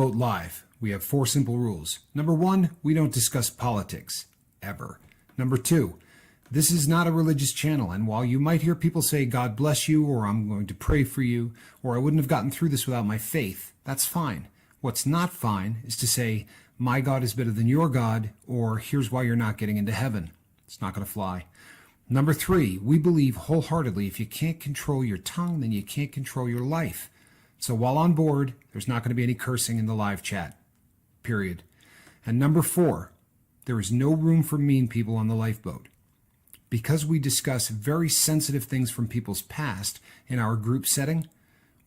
Vote Live. We have 4 simple rules. Number 1, we don't discuss politics, ever. Number 2, this is not a religious channel, and while you might hear people say, God bless you, or I'm going to pray for you, or I wouldn't have gotten through this without my faith, that's fine. What's not fine is to say, my God is better than your God, or here's why you're not getting into heaven. It's not going to fly. Number 3, we believe wholeheartedly if you can't control your tongue, then you can't control your life. So while on board, there's not going to be any cursing in the live chat, period. And number 4, there is no room for mean people on the lifeboat. Because we discuss very sensitive things from people's past in our group setting,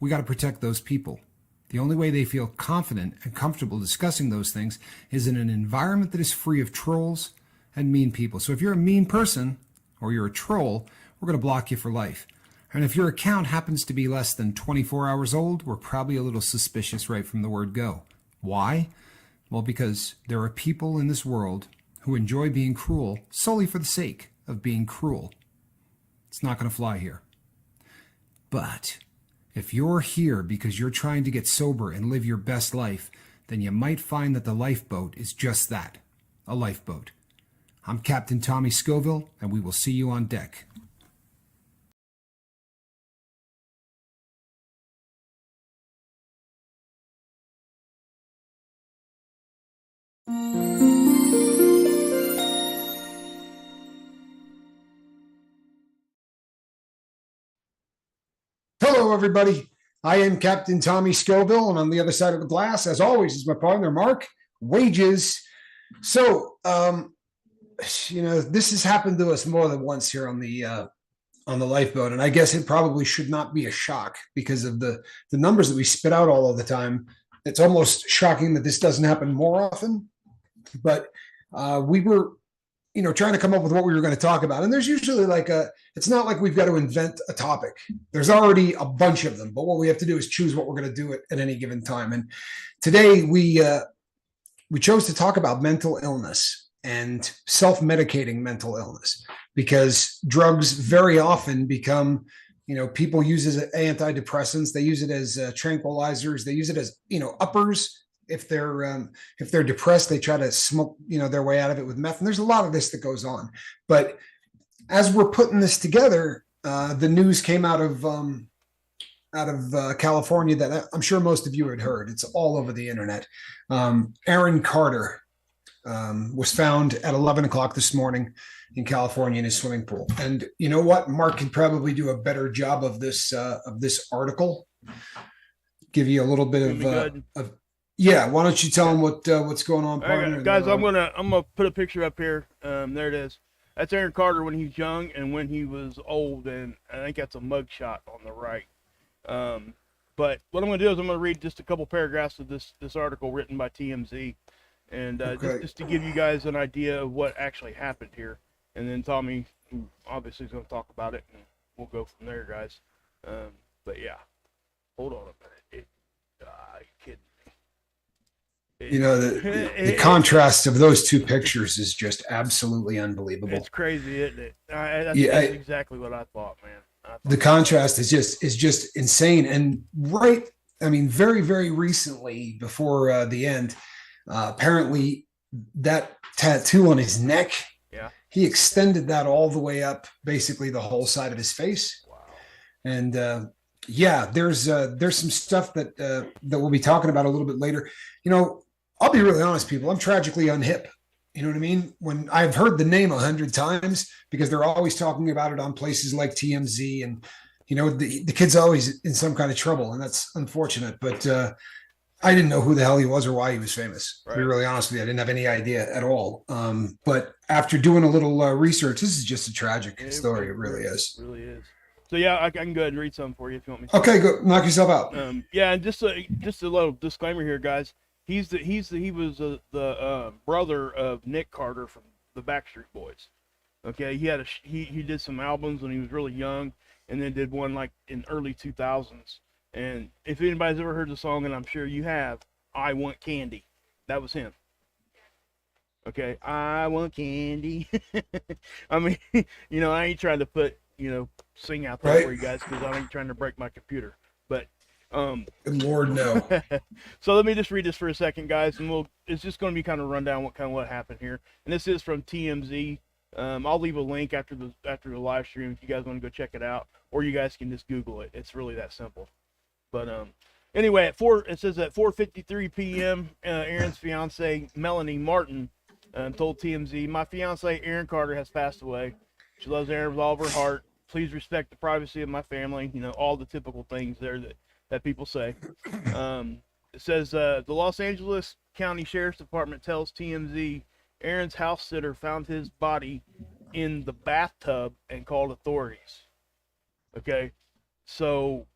we got to protect those people. The only way they feel confident and comfortable discussing those things is in an environment that is free of trolls and mean people. So if you're a mean person or you're a troll, we're going to block you for life. And if your account happens to be less than 24 hours old, we're probably a little suspicious right from the word go. Why? Well, because there are people in this world who enjoy being cruel solely for the sake of being cruel. It's not going to fly here. But if you're here because you're trying to get sober and live your best life, then you might find that the lifeboat is just that, a lifeboat. I'm Captain Tommy Scoville, and we will see you on deck. Hello, everybody. I am Captain Tommy Scoville, and on the other side of the glass, as always, is my partner, Mark Wages. So, this has happened to us more than once here on the lifeboat, and I guess it probably should not be a shock because of the numbers that we spit out all of the time. It's almost shocking that this doesn't happen more often. But we were, trying to come up with what we were going to talk about. And there's usually it's not like we've got to invent a topic. There's already a bunch of them. But what we have to do is choose what we're going to do at any given time. And today we chose to talk about mental illness and self-medicating mental illness, because drugs very often become, people use it as antidepressants. They use it as tranquilizers. They use it as, uppers. If they're depressed, they try to smoke, their way out of it with meth. And there's a lot of this that goes on. But as we're putting this together, the news came out of California that I'm sure most of you had heard. It's all over the internet. Aaron Carter was found at 11 o'clock this morning in California in his swimming pool. And you know what? Mark can probably do a better job of this article. Give you a little bit of yeah. Why don't you tell them what's going on, partner? Right, guys, I'm gonna put a picture up here. There it is. That's Aaron Carter when he's young and when he was old, and I think that's a mug shot on the right. But what I'm going to do is I'm going to read just a couple paragraphs of this article written by TMZ, and just to give you guys an idea of what actually happened here. And then Tommy, who obviously is going to talk about it, and we'll go from there, guys. But yeah, hold on a minute. Kidding me. The contrast of those two pictures is just absolutely unbelievable. It's crazy, isn't it? That's exactly what I thought, man. The contrast is just insane. And very, very recently, before the end, apparently that tattoo on his neck, he extended that all the way up, basically the whole side of his face. Wow. And there's some stuff that we'll be talking about a little bit later. I'll be really honest, people. I'm tragically unhip. You know what I mean? When I've heard the name 100 times, because they're always talking about it on places like TMZ, and the kid's always in some kind of trouble, and that's unfortunate. But I didn't know who the hell he was or why he was famous. Right. To be really honest with you, I didn't have any idea at all. But after doing a little research, this is just a tragic story. It really is. It really is. So yeah, I can go ahead and read something for you if you want me to. Okay, go knock yourself out. And just a little disclaimer here, guys. He was the brother of Nick Carter from the Backstreet Boys. Okay, he did some albums when he was really young, and then did one like in early 2000s. And if anybody's ever heard the song, and I'm sure you have, "I Want Candy," that was him. Okay, I want candy. I mean, I ain't trying to sing out there for you guys, because I ain't trying to break my computer. But Good Lord, no. So let me just read this for a second, guys, and it's just going to be kind of run down what happened here. And this is from TMZ. I'll leave a link after the live stream if you guys want to go check it out, or you guys can just Google it. It's really that simple. But anyway, it says at 4:53 p.m., Aaron's fiance Melanie Martin told TMZ, "My fiance Aaron Carter has passed away. She loves Aaron with all of her heart. Please respect the privacy of my family." You know, all the typical things there that people say. It says the Los Angeles County Sheriff's Department tells TMZ Aaron's house sitter found his body in the bathtub and called authorities. Okay, so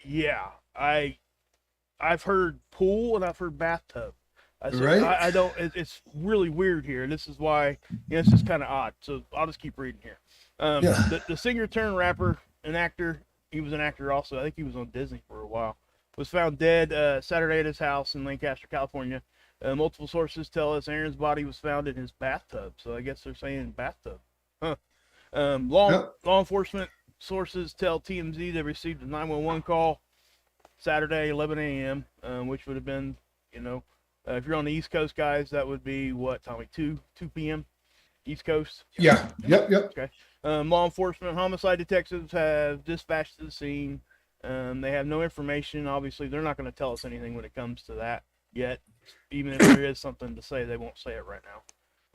yeah, I've heard pool and I've heard bathtub. Right? I don't. It's really weird here. This is why it's just kind of odd. So I'll just keep reading here. Yeah. The singer turned rapper and actor. He was an actor also. I think he was on Disney for a while. Was found dead Saturday at his house in Lancaster, California. Multiple sources tell us Aaron's body was found in his bathtub. So I guess they're saying bathtub. Huh. Law enforcement sources tell TMZ they received a 911 call Saturday, 11 a.m., which would have been, if you're on the East Coast, guys, that would be what, Tommy, 2 p.m. East Coast? Yeah. Yep. Okay. Law enforcement homicide detectives have dispatched to the scene. They have no information. Obviously, they're not going to tell us anything when it comes to that yet. Even if there is something to say, they won't say it right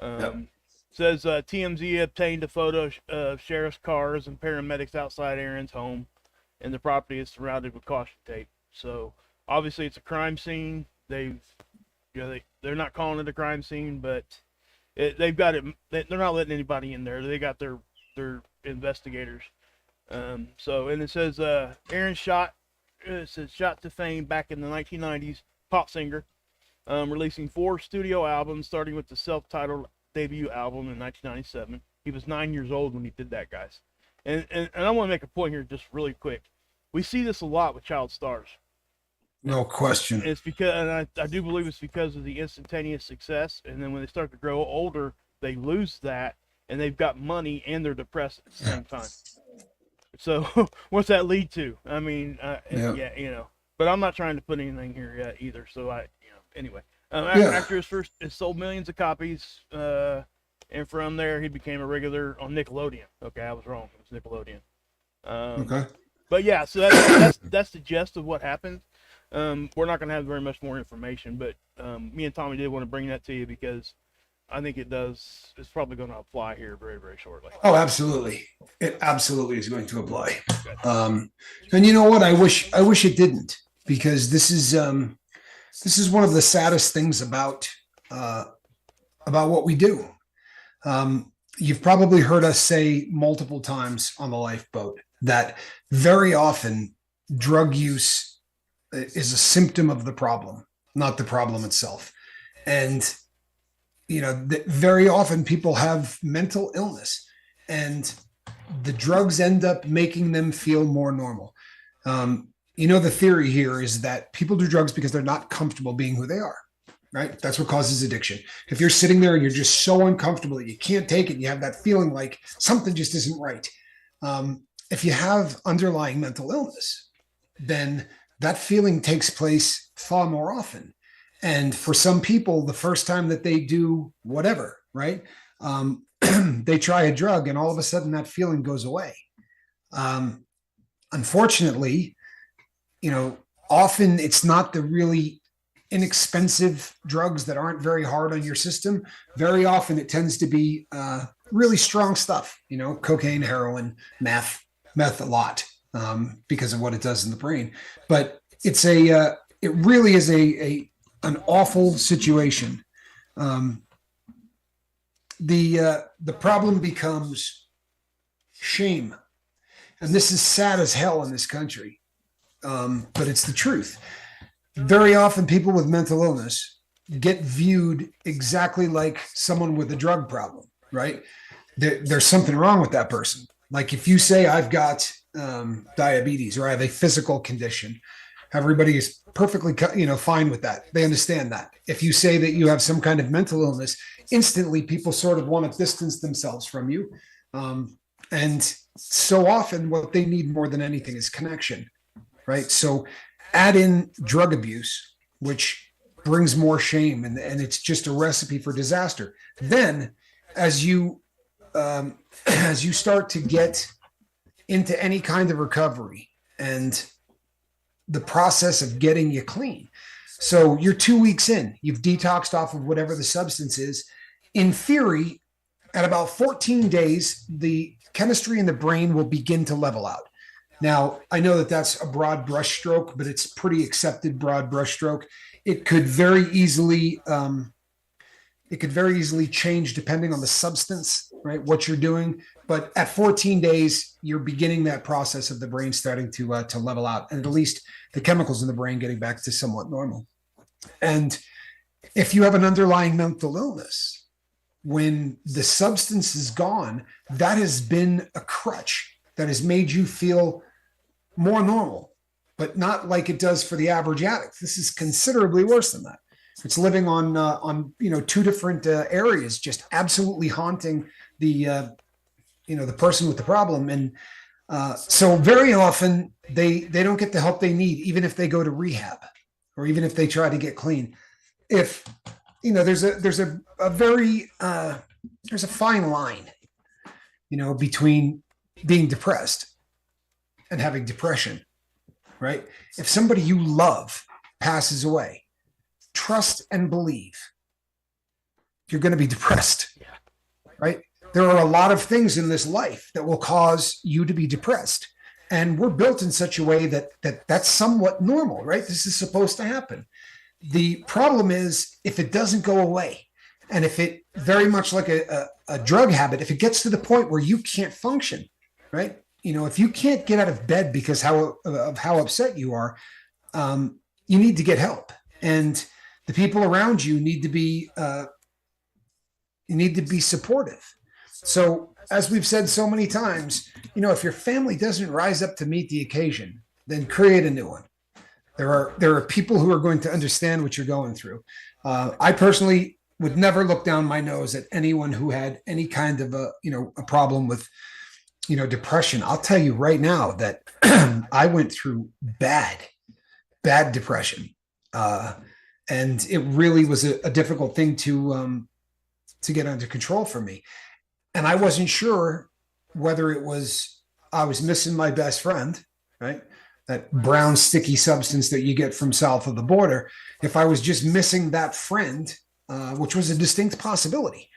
now. Says TMZ obtained a photo of sheriff's cars and paramedics outside Aaron's home, and the property is surrounded with caution tape. So obviously, it's a crime scene. They're not calling it a crime scene, but they've got it. They're not letting anybody in there. They got their investigators. And it says Aaron shot to fame back in the 1990s, pop singer, releasing 4 studio albums, starting with the self-titled debut album in 1997. He was 9 years old when he did that, guys. And I want to make a point here just really quick. We see this a lot with child stars. No question. And it's because, and I do believe it's because of the instantaneous success, and then when they start to grow older, they lose that, and they've got money and they're depressed at the same time. So what's that lead to? I mean, but I'm not trying to put anything here yet either. So anyway, after it sold millions of copies, and from there he became a regular on Nickelodeon. Okay, I was wrong. It was Nickelodeon. Okay. But yeah, so that's the gist of what happened. We're not going to have very much more information, but me and Tommy did want to bring that to you because I think it's probably going to apply here very, very shortly. Oh, absolutely. It absolutely is going to apply. And you know what? I wish it didn't, because this is one of the saddest things about what we do. You've probably heard us say multiple times on the lifeboat that very often drug use is a symptom of the problem, not the problem itself. And very often people have mental illness, and the drugs end up making them feel more normal. The theory here is that people do drugs because they're not comfortable being who they are, right? That's what causes addiction. If you're sitting there and you're just so uncomfortable that you can't take it, and you have that feeling like something just isn't right. If you have underlying mental illness, then that feeling takes place far more often. And for some people, the first time that they do whatever, right, they try a drug, and all of a sudden that feeling goes away. Unfortunately, often it's not the really inexpensive drugs that aren't very hard on your system. Very often it tends to be really strong stuff, cocaine, heroin, meth a lot, because of what it does in the brain. But it really is an awful situation. The problem becomes shame. And this is sad as hell in this country. But it's the truth. Very often people with mental illness get viewed exactly like someone with a drug problem, right? There's something wrong with that person. Like if you say I've got diabetes, or I have a physical condition, everybody is perfectly, fine with that. They understand that. If you say that you have some kind of mental illness, instantly people sort of want to distance themselves from you. And so often what they need more than anything is connection, right? So add in drug abuse, which brings more shame, and it's just a recipe for disaster. Then, as you as you start to get into any kind of recovery and the process of getting you clean. So you're 2 weeks in, you've detoxed off of whatever the substance is. In theory, at about 14 days, the chemistry in the brain will begin to level out. Now, I know that that's a broad brushstroke, but it's pretty accepted broad brushstroke. It could very easily change depending on the substance, right? What you're doing. But at 14 days, you're beginning that process of the brain starting to level out, and at least the chemicals in the brain getting back to somewhat normal. And if you have an underlying mental illness, when the substance is gone, that has been a crutch that has made you feel more normal, but not like it does for the average addict. This is considerably worse than that. It's living on two different areas, just absolutely haunting the person with the problem. And so very often they don't get the help they need, even if they go to rehab or even if they try to get clean. If there's a fine line, between being depressed and having depression, right? If somebody you love passes away, trust and believe you're going to be depressed, right? There are a lot of things in this life that will cause you to be depressed. And we're built in such a way that that's somewhat normal, right? This is supposed to happen. The problem is if it doesn't go away, and if it very much like a drug habit, if it gets to the point where you can't function, right? If you can't get out of bed because of how upset you are, you need to get help. And the people around you need to be supportive. So as we've said so many times, if your family doesn't rise up to meet the occasion, then create a new one. There are people who are going to understand what you're going through. I personally would never look down my nose at anyone who had any kind of a problem with, depression. I'll tell you right now that I went through bad depression. And it really was a difficult thing to get under control for me. And I wasn't sure whether it was, I was missing my best friend, right? That brown sticky substance that you get from south of the border. If I was just missing that friend, which was a distinct possibility,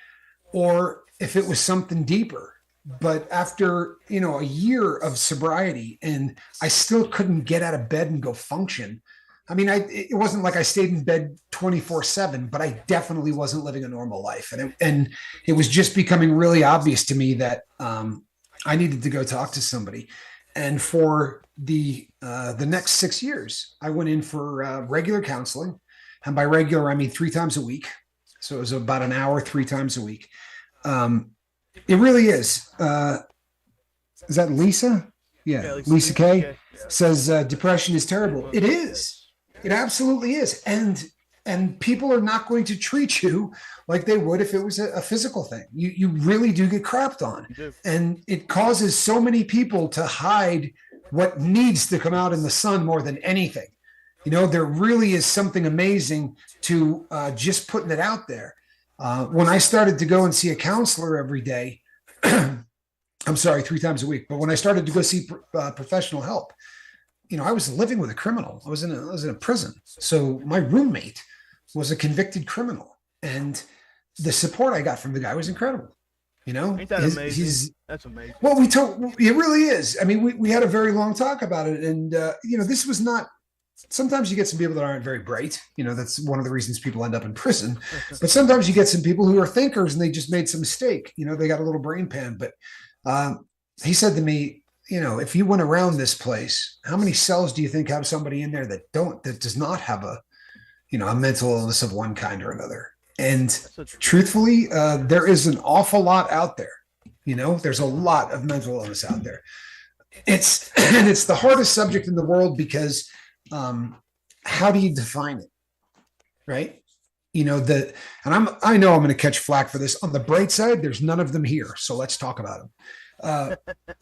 or if it was something deeper. But after, a year of sobriety, and I still couldn't get out of bed and go function. I mean, it wasn't like I stayed in bed 24/7, but I definitely wasn't living a normal life. And it was just becoming really obvious to me that I needed to go talk to somebody. And for the next 6 years, I went in for regular counseling. And by regular, I mean 3 times a week. So it was about an hour, 3 times a week. It really is. Is that Lisa? Yeah, Lisa K. Yeah. Says depression is terrible. It is. It absolutely is. And people are not going to treat you like they would if it was a physical thing. You really do get crapped on. And it causes so many people to hide what needs to come out in the sun more than anything. There really is something amazing to just putting it out there. When I started to go and see a counselor every day, I'm sorry, 3 times a week, but when I started to go see professional help, I was living with a criminal. I was in a prison. So my roommate was a convicted criminal, and the support I got from the guy was incredible. Ain't that amazing? That's amazing. Well, it really is. I mean, we had a very long talk about it, and this was not. Sometimes you get some people that aren't very bright. That's one of the reasons people end up in prison. But sometimes you get some people who are thinkers and they just made some mistake. They got a little brain pan. But he said to me, if you went around this place, how many cells do you think have somebody in there that does not have a mental illness of one kind or another? And truthfully, there is an awful lot out there. There's a lot of mental illness out there. It's the hardest subject in the world because how do you define it? Right. I know I'm going to catch flack for this. On the bright side, there's none of them here. So let's talk about them. Uh,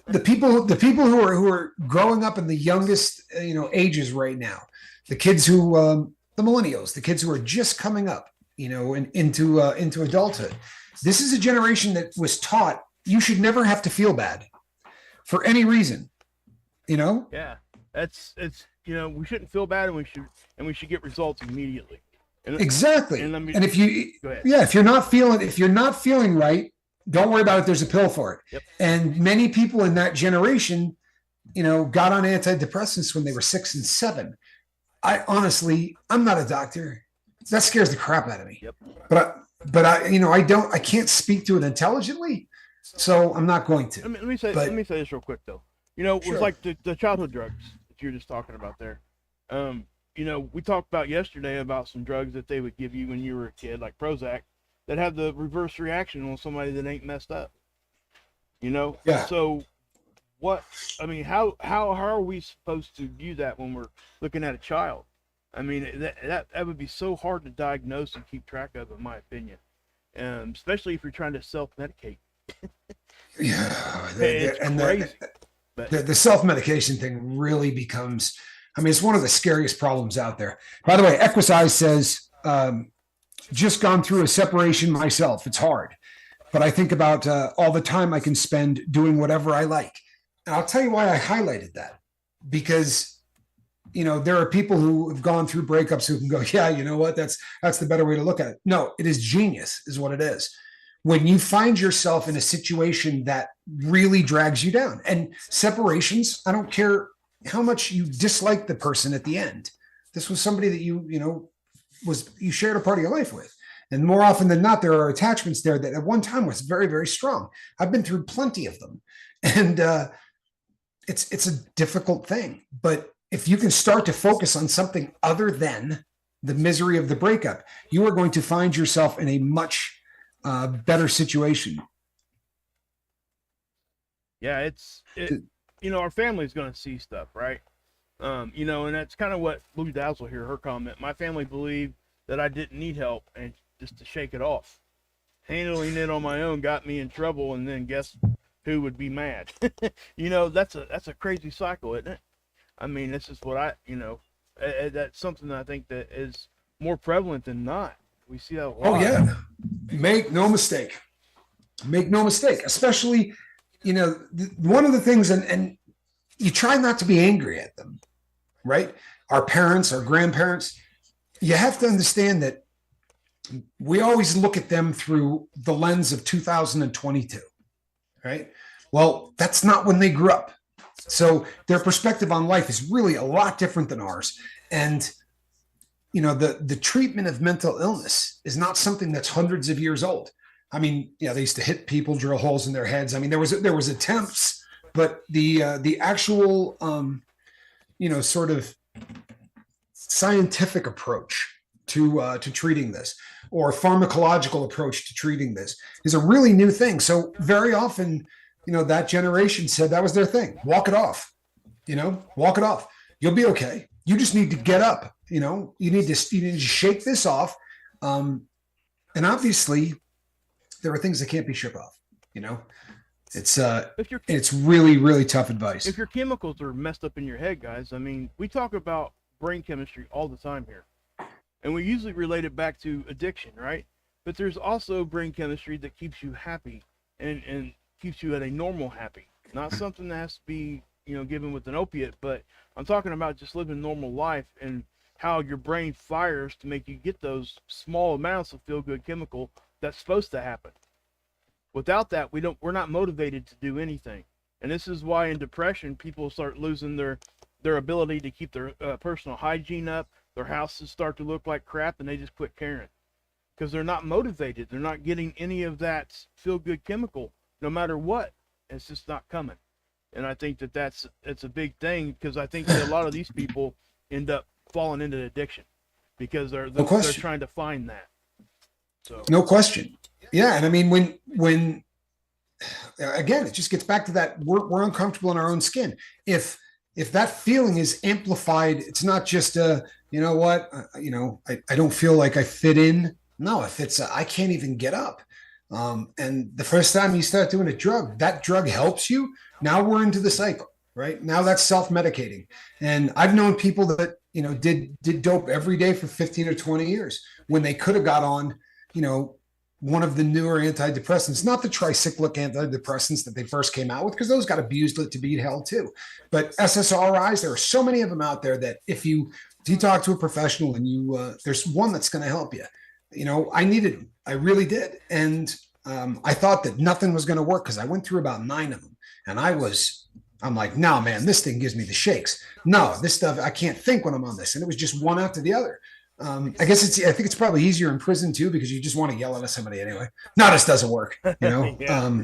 the people who are growing up in the youngest ages right now, the kids who the millennials, the kids who are just coming up, into adulthood. This is a generation that was taught you should never have to feel bad for any reason. You know, Yeah, it's we shouldn't feel bad, and we should get results immediately. exactly. And let me And if you, go ahead. yeah, if you're not feeling right, don't worry about it. There's a pill for it. Yep. And many people in that generation, got on antidepressants when they were 6 and 7. I'm not a doctor. That scares the crap out of me. Yep. But I can't speak to it intelligently, so I'm not going to. Let me say this real quick though. It was like the childhood drugs that you were just talking about there. We talked about yesterday about some drugs that they would give you when you were a kid, like Prozac, that have the reverse reaction on somebody that ain't messed up. Yeah. So how are we supposed to view that when we're looking at a child? I mean, that would be so hard to diagnose and keep track of, in my opinion, especially if you're trying to self-medicate. Yeah, It's crazy. The self-medication thing really becomes, it's one of the scariest problems out there. By the way, Equisize says, just gone through a separation myself. It's hard, but I think about all the time I can spend doing whatever I like. And I'll tell you why I highlighted that, because there are people who have gone through breakups who can go, yeah, you know what? That's the better way to look at it. No, it is genius, is what it is. When you find yourself in a situation that really drags you down, and separations, I don't care how much you dislike the person at the end. This was somebody that you shared a part of your life with. And more often than not, there are attachments there that at one time was very, very strong. I've been through plenty of them. And it's a difficult thing. But if you can start to focus on something other than the misery of the breakup, you are going to find yourself in a much better situation. Yeah, our family's going to see stuff, right? And that's kind of what Blue Dazzle here, her comment. My family believed that I didn't need help, and just to shake it off. Handling it on my own got me in trouble, and then guess who would be mad? That's a crazy cycle, isn't it? I mean, this is what that's something that I think that is more prevalent than not. We see that a lot. Oh, yeah. Make no mistake. Especially, one of the things, and you try not to be angry at them, right? Our parents, our grandparents, you have to understand that we always look at them through the lens of 2022, right? Well, that's not when they grew up. So their perspective on life is really a lot different than ours. And, the treatment of mental illness is not something that's hundreds of years old. I mean, they used to hit people, drill holes in their heads. I mean, there was attempts, but the actual, sort of scientific approach to treating this, or pharmacological approach to treating this, is a really new thing. So very often, that generation said that was their thing. Walk it off, walk it off. You'll be okay. You just need to get up. You need to shake this off. And obviously there are things that can't be shook off. It's really, really tough advice. If your chemicals are messed up in your head, guys, I mean, we talk about brain chemistry all the time here, and we usually relate it back to addiction, right? But there's also brain chemistry that keeps you happy and keeps you at a normal happy, not something that has to be, given with an opiate, but I'm talking about just living normal life and how your brain fires to make you get those small amounts of feel-good chemical that's supposed to happen. Without that, we're not motivated to do anything. And this is why in depression, people start losing their ability to keep their personal hygiene up. Their houses start to look like crap, and they just quit caring because they're not motivated. They're not getting any of that feel-good chemical, no matter what. It's just not coming. And I think it's a big thing, because I think that a lot of these people end up falling into addiction because they're trying to find that. So no question. Yeah, and I mean, when again, it just gets back to that we're uncomfortable in our own skin. If that feeling is amplified, it's not just I don't feel like I fit in. No, if it's I can't even get up. And the first time you start doing a drug, that drug helps you. Now we're into the cycle, right? Now that's self-medicating. And I've known people that, did dope every day for 15 or 20 years when they could have got on, one of the newer antidepressants, not the tricyclic antidepressants that they first came out with, because those got abused to beat hell too. But SSRIs, there are so many of them out there that if you talk to a professional and there's one that's going to help you. I needed them. I really did. And I thought that nothing was going to work because I went through about 9 of them. And I'm like, no, man, this thing gives me the shakes. No, this stuff, I can't think when I'm on this. And it was just one after the other. I think it's probably easier in prison too, because you just want to yell at somebody anyway. No, this doesn't work. Yeah,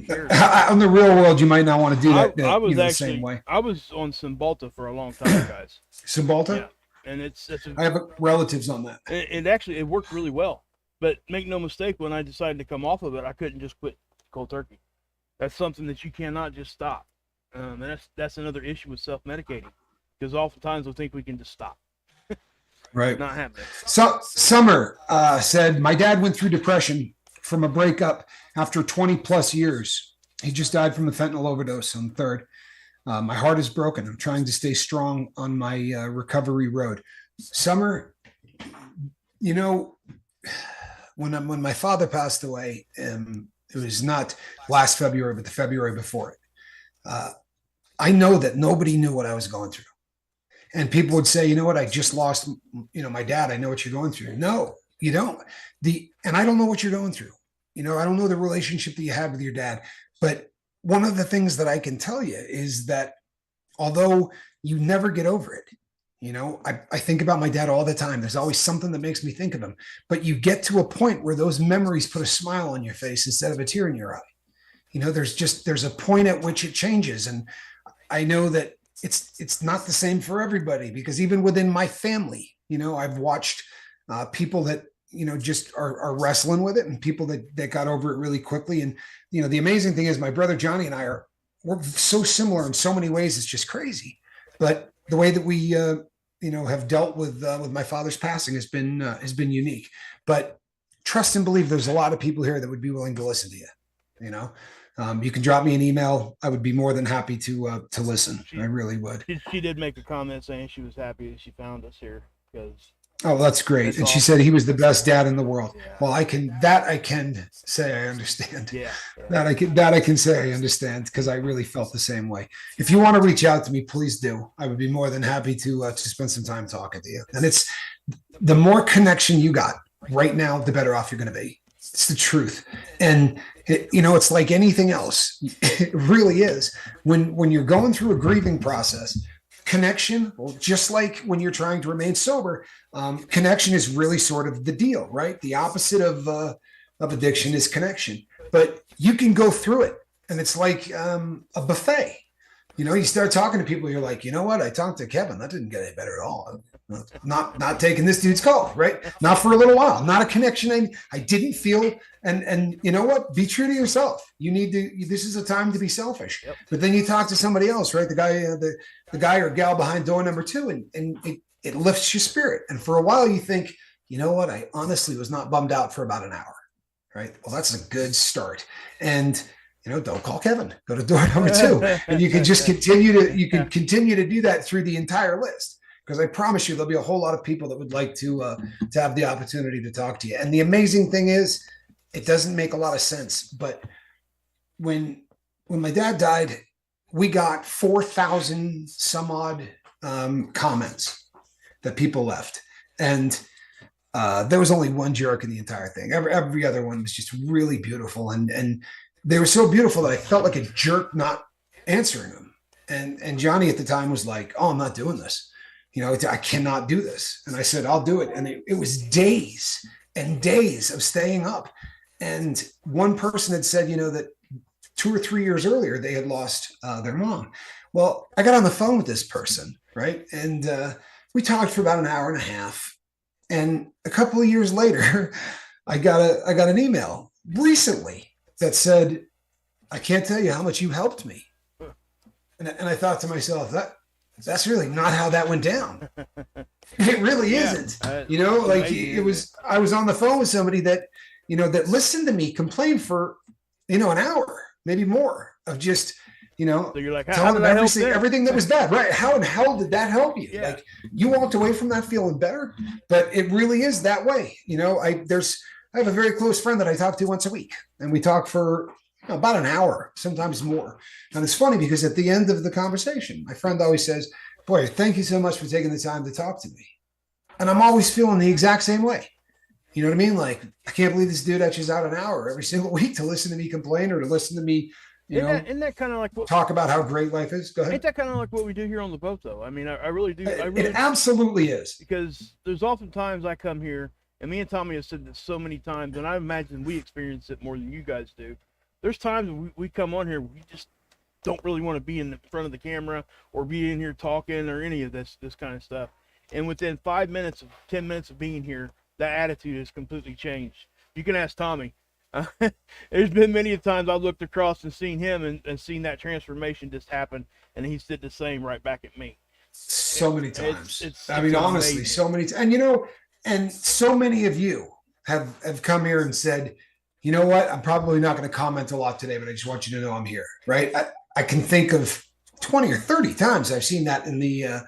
sure. On the real world, you might not want to do that. I was the same way. I was on Cymbalta for a long time, guys. Cymbalta? Yeah. And I have relatives on that. It worked really well. But make no mistake, when I decided to come off of it, I couldn't just quit cold turkey. That's something that you cannot just stop. And that's another issue with self-medicating, because oftentimes we think we can just stop. Right. Not happening. So Summer said, my dad went through depression from a breakup after 20 plus years. He just died from the fentanyl overdose on the 3rd. My heart is broken. I'm trying to stay strong on my recovery road. Summer, when my father passed away, it was not last February, but the February before it. I know that nobody knew what I was going through. And people would say, you know what, I just lost, my dad. I know what you're going through. No, you don't. And I don't know what you're going through. I don't know the relationship that you had with your dad. But one of the things that I can tell you is that although you never get over it, I think about my dad all the time. There's always something that makes me think of him. But you get to a point where those memories put a smile on your face instead of a tear in your eye. There's a point at which it changes. And I know that it's not the same for everybody, because even within my family, I've watched people that, just are wrestling with it, and people that got over it really quickly. And, the amazing thing is my brother Johnny and we're so similar in so many ways. It's just crazy. But the way that we, have dealt with my father's passing has been unique. But trust and believe there's a lot of people here that would be willing to listen to you. You can drop me an email. I would be more than happy to listen. I really would. She did make a comment saying she was happy that she found us here, because. Oh, that's great. And awesome. She said he was the best dad in the world. Yeah. Well, I can say I understand. Yeah. That I can say I understand, because I really felt the same way. If you want to reach out to me, please do. I would be more than happy to spend some time talking to you. And it's the more connection you got right now, the better off you're going to be. It's the truth. And it's like anything else. It really is. When you're going through a grieving process, connection, well, just like when you're trying to remain sober, connection is really sort of the deal, right? The opposite of addiction is connection. But you can go through it, and it's like a buffet. You start talking to people, you're like, you know what? I talked to Kevin. That didn't get any better at all. Not taking this dude's call, right? Not for a little while. Not a connection I didn't feel. And you know what? Be true to yourself. This is a time to be selfish. Yep. But then you talk to somebody else, right? The guy or gal behind door number 2, and it lifts your spirit. And for a while you think, you know what? I honestly was not bummed out for about an hour, right? Well, that's a good start. And don't call Kevin. Go to door number 2, and you can just continue to do that through the entire list. Because I promise you, there'll be a whole lot of people that would like to have the opportunity to talk to you. And the amazing thing is, it doesn't make a lot of sense. But when my dad died, we got 4,000 some odd comments that people left, and there was only one jerk in the entire thing. Every other one was just really beautiful, and they were so beautiful that I felt like a jerk not answering them. And Johnny at the time was like, "Oh, I'm not doing this. I cannot do this." And I said, "I'll do it." And it was days and days of staying up. And one person had said, that 2 or 3 years earlier, they had lost their mom. Well, I got on the phone with this person, right? And we talked for about an hour and a half. And a couple of years later, I got an email recently that said, "I can't tell you how much you helped me." And I thought to myself, that's really not how that went down. It really isn't. I was on the phone with somebody that that listen to me complain for, an hour, maybe more of just, So you're like, how telling did them I help them? everything that was bad. Right. How in hell did that help you? Yeah. Like you walked away from that feeling better, but it really is that way. I have a very close friend that I talk to once a week, and we talk for about an hour, sometimes more. And it's funny because at the end of the conversation, my friend always says, "Boy, thank you so much for taking the time to talk to me." And I'm always feeling the exact same way. You know what I mean? Like, I can't believe this dude etches out an hour every single week to listen to me complain or to listen to me, Isn't that kind of like what talk about how great life is. Go ahead. Ain't that kind of like what we do here on the boat, though? I mean, I really do. It absolutely is. Because there's oftentimes I come here, and me and Tommy have said this so many times, and I imagine we experience it more than you guys do. There's times we come on here, we just don't really want to be in front of the camera or be in here talking or any of this kind of stuff. And within 5 minutes of 10 minutes of being here, that attitude has completely changed. You can ask Tommy. There's been many times I've looked across and seen him and seen that transformation just happen, and he did the same right back at me. So many times. It's honestly, amazing. so many. And so many of you have come here and said, you know what? I'm probably not going to comment a lot today, but I just want you to know I'm here. Right? I can think of 20 or 30 times I've seen that in the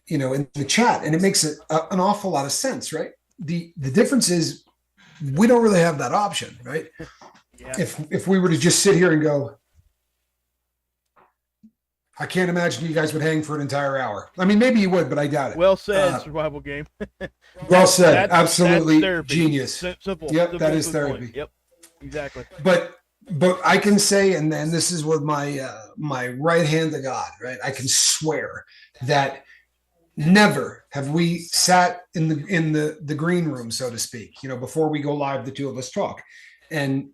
in the chat, and it makes an awful lot of sense, right? The difference is we don't really have that option, right? Yeah. If we were to just sit here and go, I can't imagine you guys would hang for an entire hour. I mean, maybe you would, but I doubt it. Well said, survival game. Well said. Absolutely that's genius. Simple. Yep, simple that is therapy. Point. Yep, exactly. But I can say, and then this is with my my right hand to God, right? I can swear that never have we sat in the green room, so to speak, before we go live, the two of us talk. And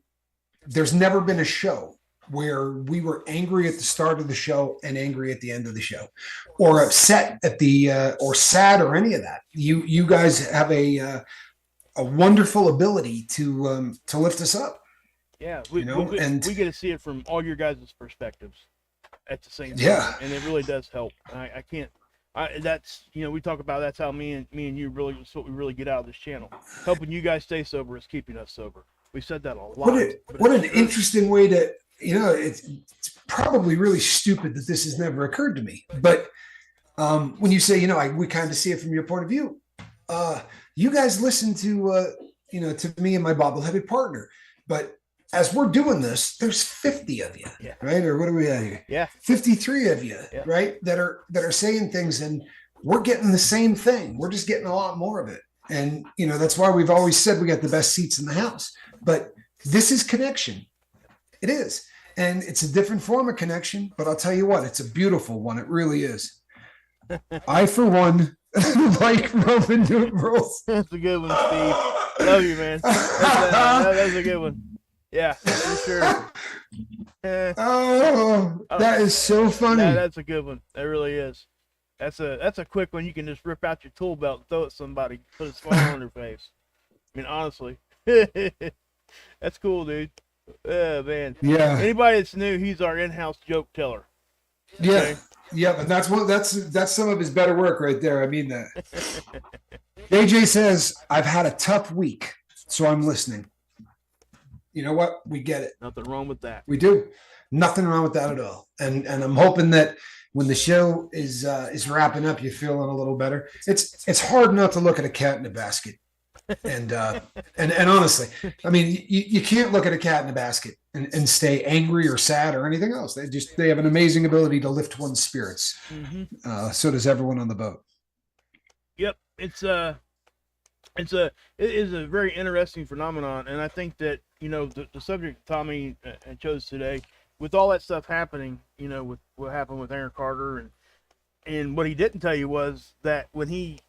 there's never been a show where we were angry at the start of the show and angry at the end of the show, or upset at the or sad or any of that. You guys have a wonderful ability to lift us up. Yeah, we get to see it from all your guys' perspectives at the same time. Yeah, and it really does help. I can't. That's we talk about that's how me and you really, that's what we really get out of this channel. Helping you guys stay sober is keeping us sober. We've said that a lot. What an interesting way to it's probably really stupid that this has never occurred to me. But when you say we kind of see it from your point of view, you guys listen to to me and my bobbleheaded partner, but as we're doing this, there's 50 of you, right? Or what are we at here? Yeah, 53 of you, right? That are saying things, and we're getting the same thing. We're just getting a lot more of it, and that's why we've always said we got the best seats in the house. But this is connection. It is, and it's a different form of connection. But I'll tell you what, it's a beautiful one. It really is. I, for one, like Roman numerals. That's a good one, Steve. Love you, man. That's a good one. Yeah, for sure. That is so funny. That's a good one. That really is. That's a quick one. You can just rip out your tool belt and throw it at somebody, put a smile on their face. I mean, honestly, that's cool, dude. Man. Yeah. Anybody that's new, he's our in-house joke teller. Okay? Yeah, and that's some of his better work right there. I mean that. AJ says, "I've had a tough week, so I'm listening." You know what? We get it. Nothing wrong with that. We do. Nothing wrong with that at all. And I'm hoping that when the show is wrapping up, you're feeling a little better. It's hard not to look at a cat in a basket. And honestly, I mean, you can't look at a cat in a basket and stay angry or sad or anything else. They have an amazing ability to lift one's spirits. Mm-hmm. So does everyone on the boat. Yep. It is a very interesting phenomenon, and I think that the subject Tommy chose today, with all that stuff happening, with what happened with Aaron Carter, and what he didn't tell you was that when he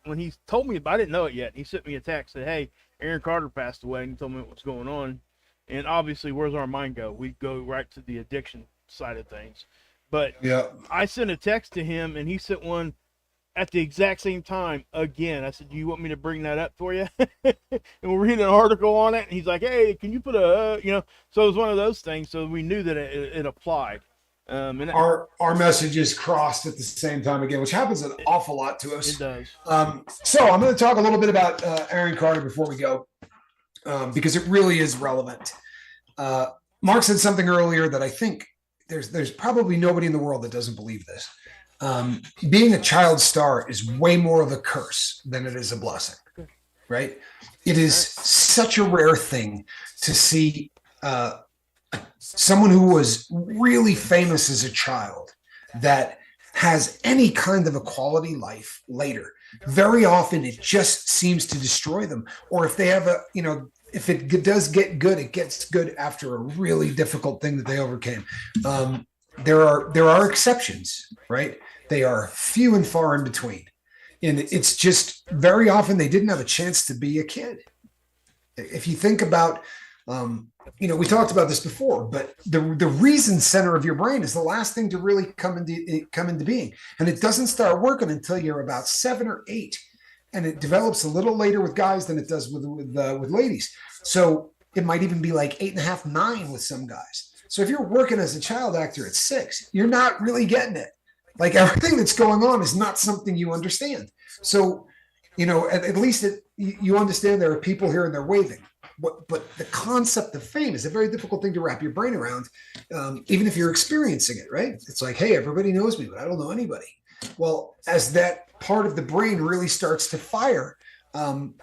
told me, I didn't know it yet. He sent me a text, said, "Hey, Aaron Carter passed away," and he told me what was going on. And obviously, where's our mind go? We go right to the addiction side of things. But I sent a text to him, and he sent one at the exact same time again. I said, "Do you want me to bring that up for you?" And we're reading an article on it, and he's like, "Hey, can you put a So it was one of those things. So we knew that it applied. And our messages crossed at the same time again, which happens an awful lot to us. It does. So I'm going to talk a little bit about Aaron Carter before we go. because it really is relevant. Mark said something earlier that I think there's probably nobody in the world that doesn't believe this. Being a child star is way more of a curse than it is a blessing, right? It is such a rare thing to see someone who was really famous as a child that has any kind of a quality life later. Very often it just seems to destroy them. Or if they have if it does get good, it gets good after a really difficult thing that they overcame. There are exceptions, right? They are few and far in between. And it's just very often they didn't have a chance to be a kid. If you think about, we talked about this before, but the reason center of your brain is the last thing to really come into being. And it doesn't start working until you're about 7 or 8. And it develops a little later with guys than it does with ladies. So it might even be like 8.5, 9 with some guys. So if you're working as a child actor at 6, you're not really getting it. Like everything that's going on is not something you understand. So, at least you understand there are people here and they're waving. But the concept of fame is a very difficult thing to wrap your brain around, even if you're experiencing it, right? It's like, hey, everybody knows me, but I don't know anybody. Well, as that part of the brain really starts to fire,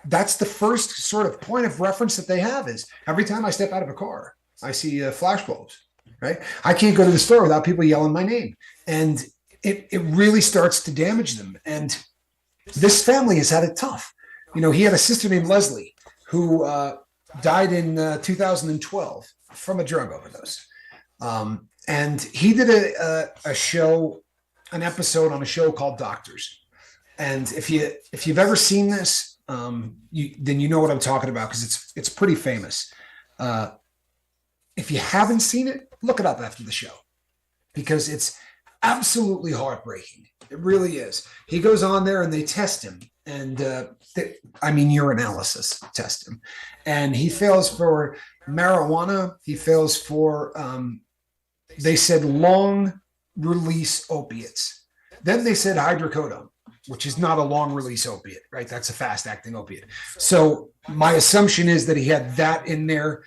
that's the first sort of point of reference that they have is every time I step out of a car, I see flash bulbs, right? I can't go to the store without people yelling my name. And it really starts to damage them. And this family has had it tough. He had a sister named Leslie who died in 2012 from a drug overdose. And he did an episode on a show called Doctors. And if you've ever seen this, then you know what I'm talking about because it's pretty famous. If you haven't seen it, look it up after the show because it's absolutely heartbreaking. It really is. He goes on there and they test him and urinalysis test him. And he fails for marijuana. He fails for, they said long release opiates. Then they said hydrocodone, which is not a long release opiate, right? That's a fast acting opiate. So my assumption is that he had that in there.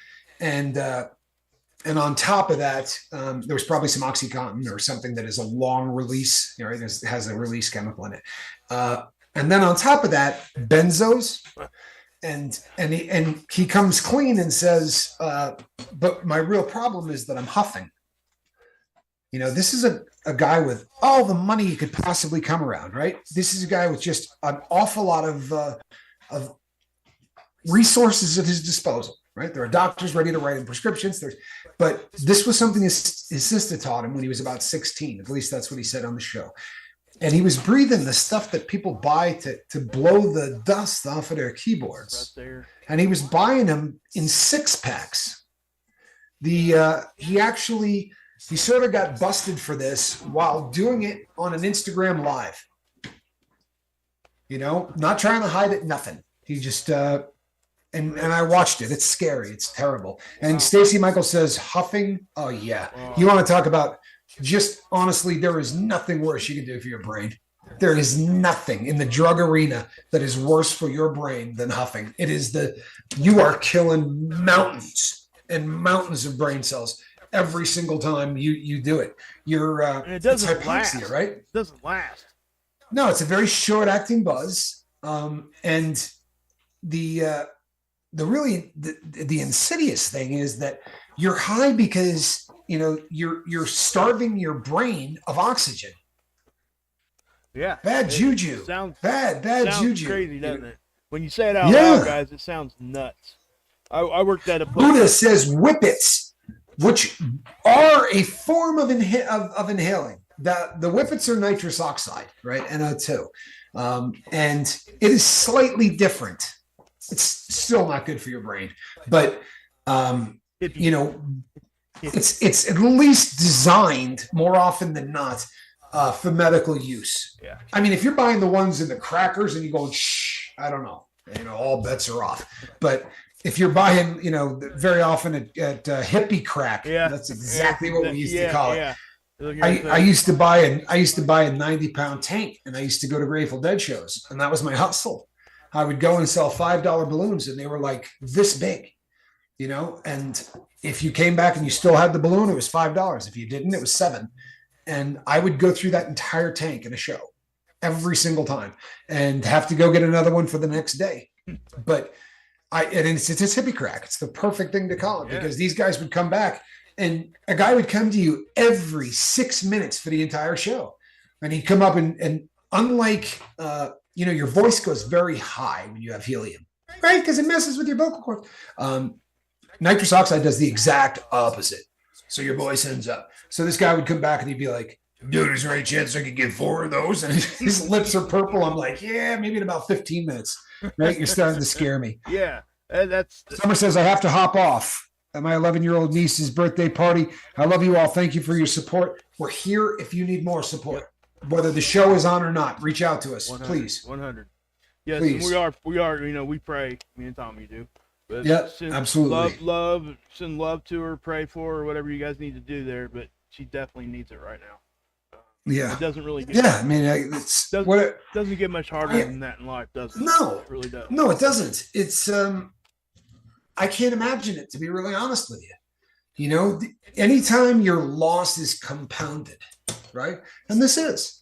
And on top of that, there was probably some OxyContin or something that is a long release, right? It has a release chemical in it. And then on top of that, benzos. And he comes clean and says, but my real problem is that I'm huffing. This is a guy with all the money he could possibly come around, right? This is a guy with just an awful lot of resources at his disposal, right? There are doctors ready to write him prescriptions. But this was something his sister taught him when he was about 16. At least that's what he said on the show. And he was breathing the stuff that people buy to blow the dust off of their keyboards. Right there. And he was buying them in 6-packs. He sort of got busted for this while doing it on an Instagram Live. Not trying to hide it, nothing. He just and I watched it. It's scary. It's terrible. And Stacey Michael says huffing. Oh yeah. Wow. You want to talk about just honestly, there is nothing worse you can do for your brain. There is nothing in the drug arena that is worse for your brain than huffing. You are killing mountains and mountains of brain cells every single time you do it. And it doesn't hypoxia, last. Right? It doesn't last. No, it's a very short acting buzz. And the insidious thing is that you're high because you're starving your brain of oxygen. Yeah, bad juju. Sounds juju. Crazy, doesn't it? When you say it out loud, guys, it sounds nuts. I worked at a place. Buddha says whippets, which are a form of inhaling. The whippets are nitrous oxide, right? NO2, and it is slightly different. It's still not good for your brain, but it's at least designed more often than not for medical use. Yeah. I mean, if you're buying the ones in the crackers and you go, shh, I don't know, all bets are off. But if you're buying, very often at hippie crack, that's exactly what we used to call it. Yeah. I used to buy a 90-pound tank, and I used to go to Grateful Dead shows, and that was my hustle. I would go and sell $5 balloons, and they were like this big. and if you came back and you still had the balloon, it was $5. If you didn't, it was 7. And I would go through that entire tank in a show every single time and have to go get another one for the next day. But and it's hippie crack. It's the perfect thing to call it, because these guys would come back and a guy would come to you every 6 minutes for the entire show. And he'd come up and unlike, your voice goes very high when you have helium, right? Because it messes with your vocal cords. Nitrous oxide does the exact opposite. So your voice ends up. So this guy would come back and he'd be like, dude, is there any chance I could get 4 of those? And his lips are purple. I'm like, yeah, maybe in about 15 minutes. Right? You're starting to scare me. Yeah. That's Summer says, I have to hop off at my 11-year-old niece's birthday party. I love you all. Thank you for your support. We're here if you need more support. Whether the show is on or not, reach out to us, 100, please. 100. Yes, please. we are, we pray. Me and Tommy do. But yeah, absolutely. Send love to her, pray for her, whatever you guys need to do there. But she definitely needs it right now. Yeah, it doesn't really get. Yeah, I mean, doesn't get much harder than that in life, does it? No, it really does. No, it doesn't. It's I can't imagine it, to be really honest with you. Anytime your loss is compounded, right? And this is,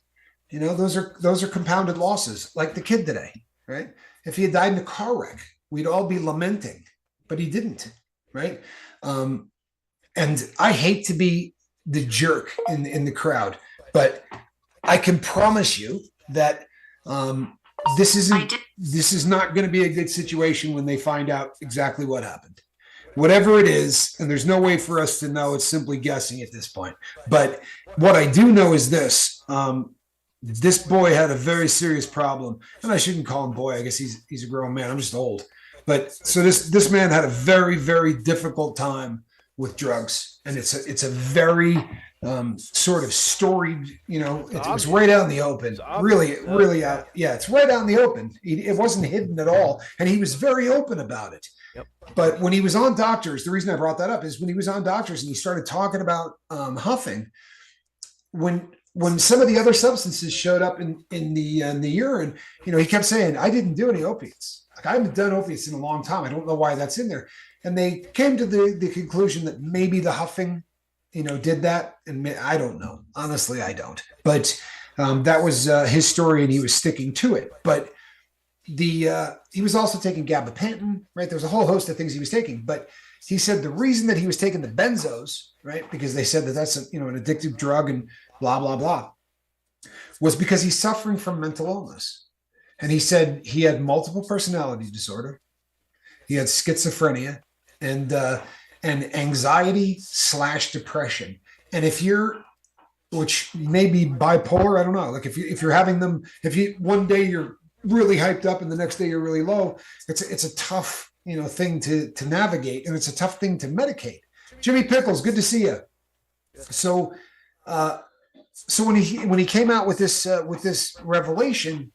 those are compounded losses, like the kid today, right? If he had died in a car wreck, we'd all be lamenting, but he didn't, right? And I hate to be the jerk in the crowd, but I can promise you that this is not going to be a good situation when they find out exactly what happened. Whatever it is, and there's no way for us to know, it's simply guessing at this point. But what I do know is this. This boy had a very serious problem. And I shouldn't call him boy. I guess he's a grown man. I'm just old. But so this man had a very, very difficult time with drugs. And it's a very sort of storied, it was right out in the open. Really out. Yeah, it's right out in the open. It wasn't hidden at all. And he was very open about it. Yep. But when he was on Doctors, the reason I brought that up is when he was on Doctors and he started talking about huffing, when some of the other substances showed up in the urine, he kept saying, I didn't do any opiates. Like, I haven't done opiates in a long time. I don't know why that's in there. And they came to the conclusion that maybe the huffing, did that. And I don't know. Honestly, I don't. But that was his story, and he was sticking to it. But he was also taking gabapentin, right? There's a whole host of things he was taking. But he said the reason that he was taking the benzos, right, because they said that that's an addictive drug and blah, blah, blah, was because he's suffering from mental illness. And he said he had multiple personality disorder. He had schizophrenia and anxiety/depression. And which may be bipolar, I don't know. Like if you're having them, one day you're really hyped up and the next day you're really low, it's a tough, thing to navigate, and it's a tough thing to medicate. Jimmy Pickles, good to see you. So when he came out with this revelation,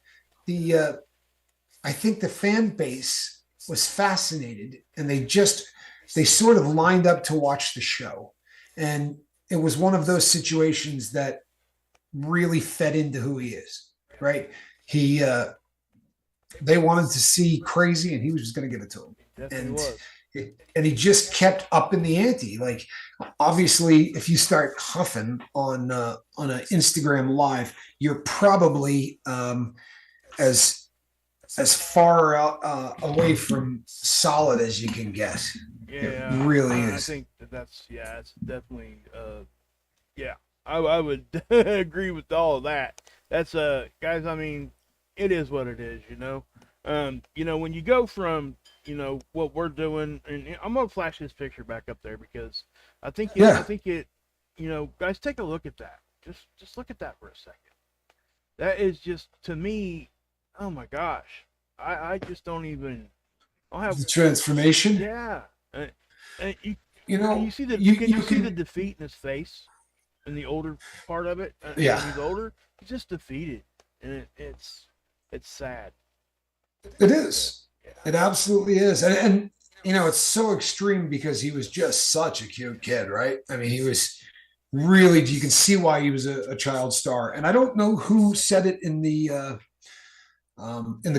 I think the fan base was fascinated, and they sort of lined up to watch the show. And it was one of those situations that really fed into who he is, right? They wanted to see crazy, and he was just going to give it to them. And he just kept up in the ante. Like, obviously, if you start huffing on an Instagram live, you're probably as far out away from solid as you can get. Yeah, it really is. I think it's definitely I would agree with all of that. That's guys, I mean, it is what it is, when you go from what we're doing, and I'm gonna flash this picture back up there because I think it guys, take a look at that. Just look at that for a second. That is just, to me, oh my gosh, I just don't have the transformation. Yeah. You see the you see the defeat in his face in the older part of it. Yeah, when he's older, he's just defeated, and it's sad. It is. Yeah. It absolutely is, and it's so extreme because he was just such a cute kid, right? I mean, he was really. You can see why he was a child star, and I don't know who said it in the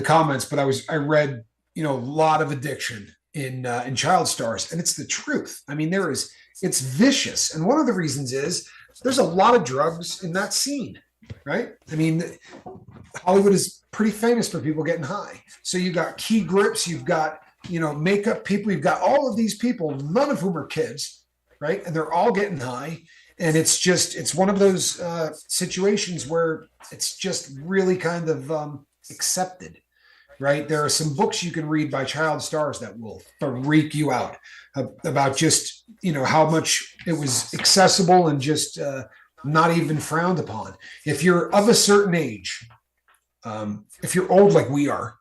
comments, but I read a lot of addiction in child stars, and it's the truth. I mean, it's vicious, and one of the reasons is there's a lot of drugs in that scene, right? I mean, Hollywood is pretty famous for people getting high. So you got key grips, you've got makeup people, you've got all of these people, none of whom are kids, right? And they're all getting high, and it's one of those situations where it's just really kind of accepted. Right. There are some books you can read by child stars that will freak you out about just, how much it was accessible and just not even frowned upon. If you're of a certain age, if you're old like we are,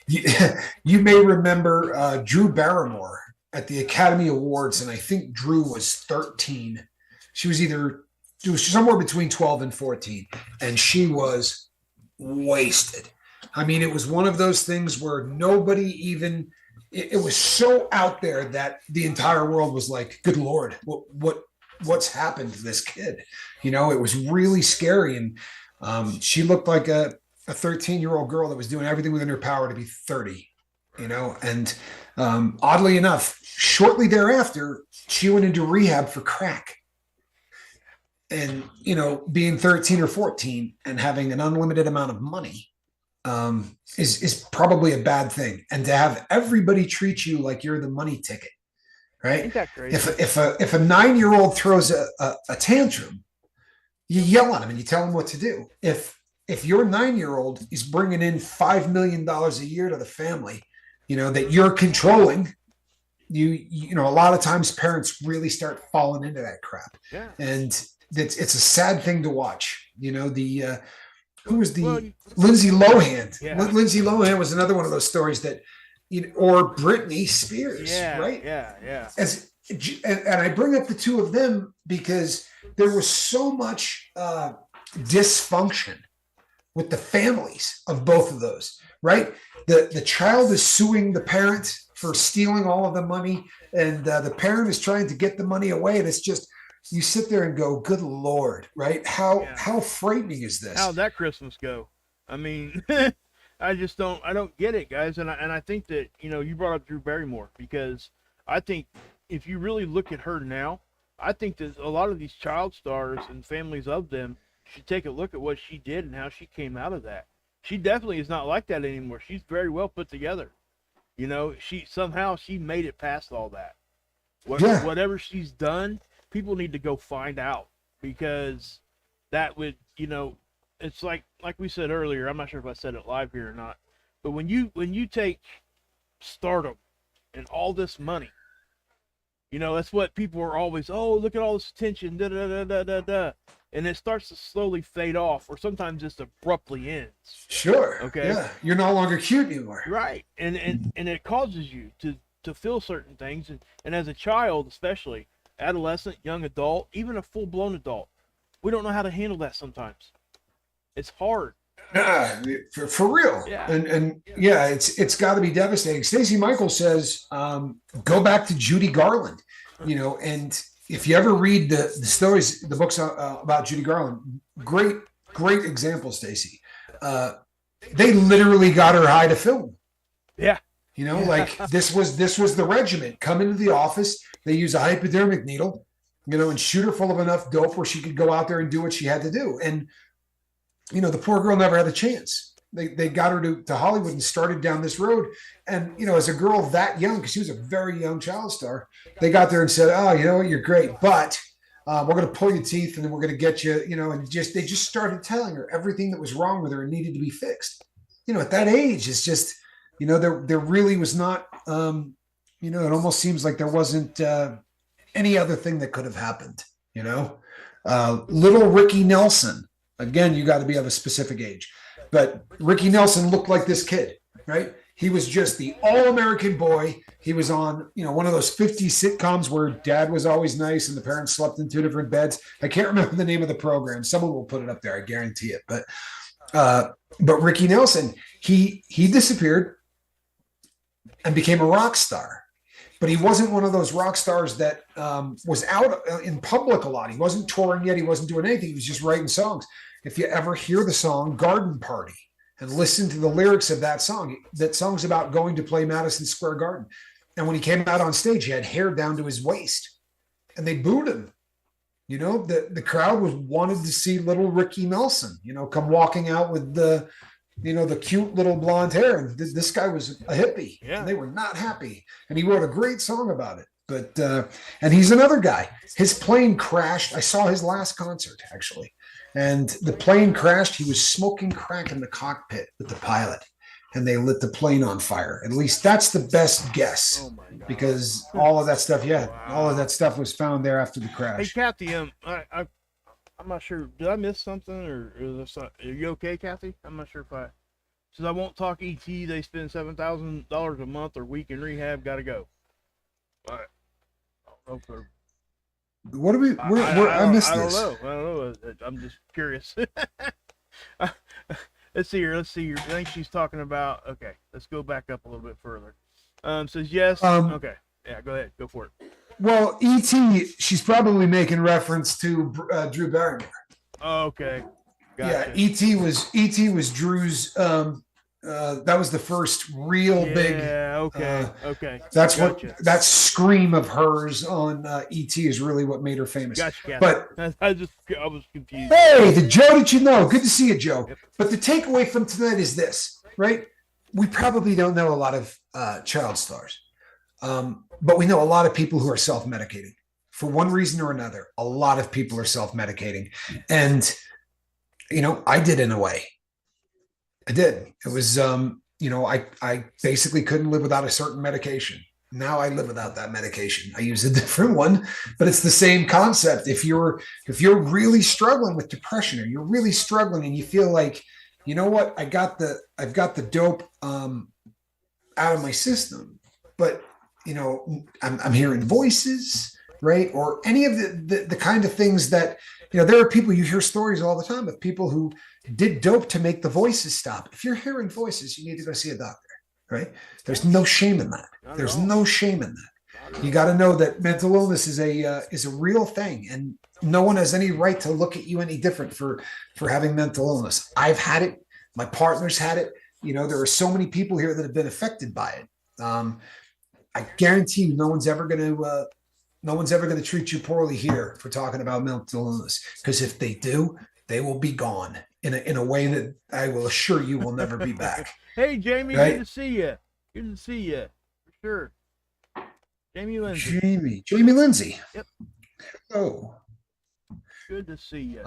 you may remember Drew Barrymore at the Academy Awards. And I think Drew was 13. It was somewhere between 12 and 14. And she was wasted. I mean, it was one of those things where nobody even, it was so out there that the entire world was like, good Lord, what's happened to this kid? It was really scary. And she looked like a 13-year-old girl that was doing everything within her power to be 30, and oddly enough, shortly thereafter, she went into rehab for crack. And, being 13 or 14 and having an unlimited amount of money, is probably a bad thing. And to have everybody treat you like you're the money ticket, right? Ain't that crazy? If a 9-year-old throws a tantrum, you yell at him and you tell him what to do. If your 9-year-old is bringing in $5 million a year to the family, that you're controlling, a lot of times parents really start falling into that crap. Yeah. And it's a sad thing to watch. Who was Lindsay Lohan? Yeah. Lindsay Lohan was another one of those stories that, or Britney Spears, right? Yeah. And I bring up the two of them because there was so much dysfunction with the families of both of those, right? The child is suing the parent for stealing all of the money, and the parent is trying to get the money away, and it's just, you sit there and go, good Lord, right? How frightening is this? How'd that Christmas go? I mean, I don't get it, guys. And I think that, you brought up Drew Barrymore, because I think if you really look at her now, I think that a lot of these child stars and families of them should take a look at what she did and how she came out of that. She definitely is not like that anymore. She's very well put together. She made it past all that. Whatever she's done, people need to go find out, because that would, it's like we said earlier, I'm not sure if I said it live here or not, but when you take stardom and all this money, that's what people are always, oh, look at all this attention, da da da da da da, and it starts to slowly fade off, or sometimes just abruptly ends. Sure. Okay. Yeah. You're no longer cute anymore. Right. And it causes you to feel certain things, and as a child, especially adolescent, young adult, even a full-blown adult, we don't know how to handle that sometimes. It's hard. For real. Yeah. And yeah, it's got to be devastating. Stacey Michaels says, go back to Judy Garland, and if you ever read the stories, the books about Judy Garland, great example, Stacey. They literally got her high to film. Yeah. Like this was the regiment. Come into the office, they use a hypodermic needle, and shoot her full of enough dope where she could go out there and do what she had to do. And, the poor girl never had a chance. They got her to Hollywood and started down this road. And, as a girl that young, because she was a very young child star, they got there and said, oh, you know what, you're great, but we're going to pull your teeth and then we're going to get you, and they just started telling her everything that was wrong with her and needed to be fixed. At that age, it's just, there really was not, it almost seems like there wasn't any other thing that could have happened, little Ricky Nelson, again, you got to be of a specific age, but Ricky Nelson looked like this kid, right? He was just the all-American boy. He was on, one of those 50 sitcoms where dad was always nice and the parents slept in two different beds. I can't remember the name of the program. Someone will put it up there. I guarantee it. But Ricky Nelson, he disappeared and became a rock star. But he wasn't one of those rock stars that was out in public a lot. He wasn't touring yet. He wasn't doing anything. He was just writing songs. If you ever hear the song Garden Party, and listen to the lyrics of that song. That song's about going to play Madison Square Garden. And when he came out on stage, he had hair down to his waist, and they booed him. The crowd wanted to see little Ricky Nelson, come walking out with the cute little blonde hair. And this guy was a hippie, and they were not happy. And he wrote a great song about it. But and he's another guy. His plane crashed. I saw his last concert, actually. And the plane crashed. He was smoking crack in the cockpit with the pilot, and they lit the plane on fire. At least that's the best guess, because all of that stuff, all of that stuff was found there after the crash. Hey, Kathy, I'm not sure. Did I miss something, or are you okay, Kathy? I'm not sure if I. Says I won't talk ET. They spend $7,000 a month or week in rehab. Got to go. All right. I don't know if what do we? I missed this. I don't know. I'm just curious. Let's see here. I think she's talking about. Okay, let's go back up a little bit further. Says yes. Okay. Yeah, go ahead. Go for it. Well, E.T., she's probably making reference to Drew Barrymore. Okay. Gotcha. Yeah, E.T. was Drew's. That was the first real big. Yeah. Okay. That's gotcha. What that scream of hers on E.T. is really what made her famous. Gotcha. But I was confused. Hey, the Joe that you know. Good to see you, Joe. Yep. But the takeaway from tonight is this, right? We probably don't know a lot of child stars, but we know a lot of people who are self-medicating for one reason or another. A lot of people are self-medicating, and I did in a way. I did. It was, I basically couldn't live without a certain medication. Now I live without that medication. I use a different one, but it's the same concept. If you're really struggling with depression, or you're really struggling and you feel like, you know what, I've got the dope out of my system, but I'm hearing voices, right? Or any of the kind of things that, there are people, you hear stories all the time of people who did dope to make the voices stop. If you're hearing voices, you need to go see a doctor, right? There's no shame in that. There's no shame in that. You got to know that mental illness is a real thing, and no one has any right to look at you any different for having mental illness. I've had it. My partner's had it. There are so many people here that have been affected by it. I guarantee you, no one's ever going to treat you poorly here for talking about mental illness, because if they do, they will be gone in a way that I will assure you will never be back. Hey, Jamie, right? Good to see you. Good to see you, for sure. Jamie Lindsay. Yep. Oh. Good to see you.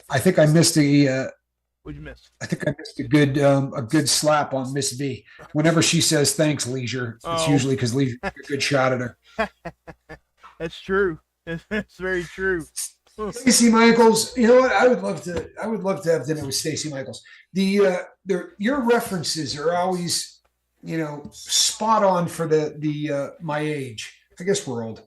I think I missed What'd you miss? I think I missed a good slap on Miss V. Whenever she says thanks, Leisure, it's usually because Leisure took a good shot at her. That's true. That's very true. Stacey Michaels, you know what? I would love to have dinner with Stacey Michaels. Your references are always, spot on for the my age. I guess we're old.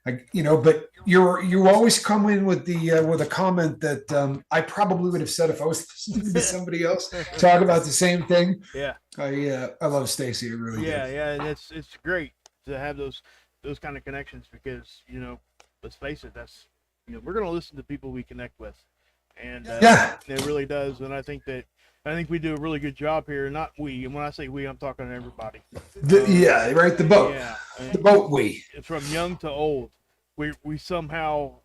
But you always come in with a comment that I probably would have said if I was listening to somebody else talk about the same thing. Yeah. I love Stacey. I really do. Yeah. It's great to have those kind of connections, because let's face it, that's we're gonna listen to people we connect with, and it really does. And I think we do a really good job here. Not we, and when I say we, I'm talking to everybody. Right. The boat. Yeah, the boat. We. From young to old, we somehow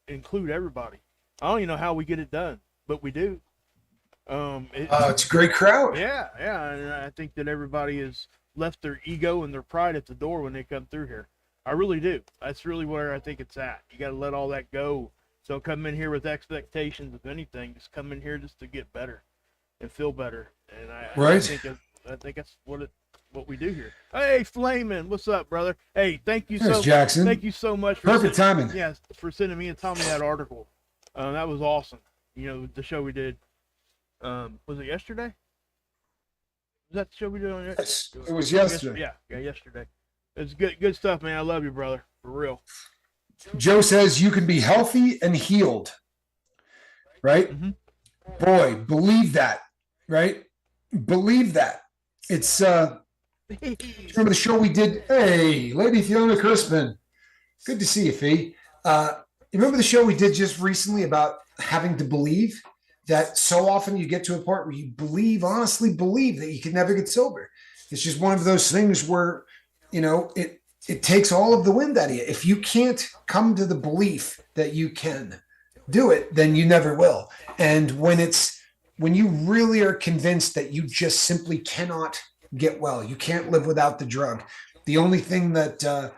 include everybody. I don't even know how we get it done, but we do. It's a great crowd. Yeah, and I think that everybody has left their ego and their pride at the door when they come through here. I really do. That's really where I think it's at. You got to let all that go. So come in here with expectations of anything. Just come in here just to get better and feel better. And I think that's what we do here. Hey, Flamin', what's up, brother? Hey, thank you Jackson. Thank you so much for perfect timing. Yes, for sending me and Tommy that article. That was awesome. The show we did. Was it yesterday? Was that the show we did on yesterday? Yes, it was yesterday. Yeah, yesterday. It's good stuff, man. I love you, brother. For real. Joe says you can be healthy and healed. Right? Mm-hmm. Boy, believe that. Right? Believe that. It's remember the show we did? Hey, Lady Fiona Crispin. Good to see you, Fee. You remember the show we did just recently about having to believe? that so often you get to a point where you honestly believe that you can never get sober. It's just one of those things where, it takes all of the wind out of you. If you can't come to the belief that you can do it, then you never will. And when you really are convinced that you just simply cannot get well, you can't live without the drug. The only thing that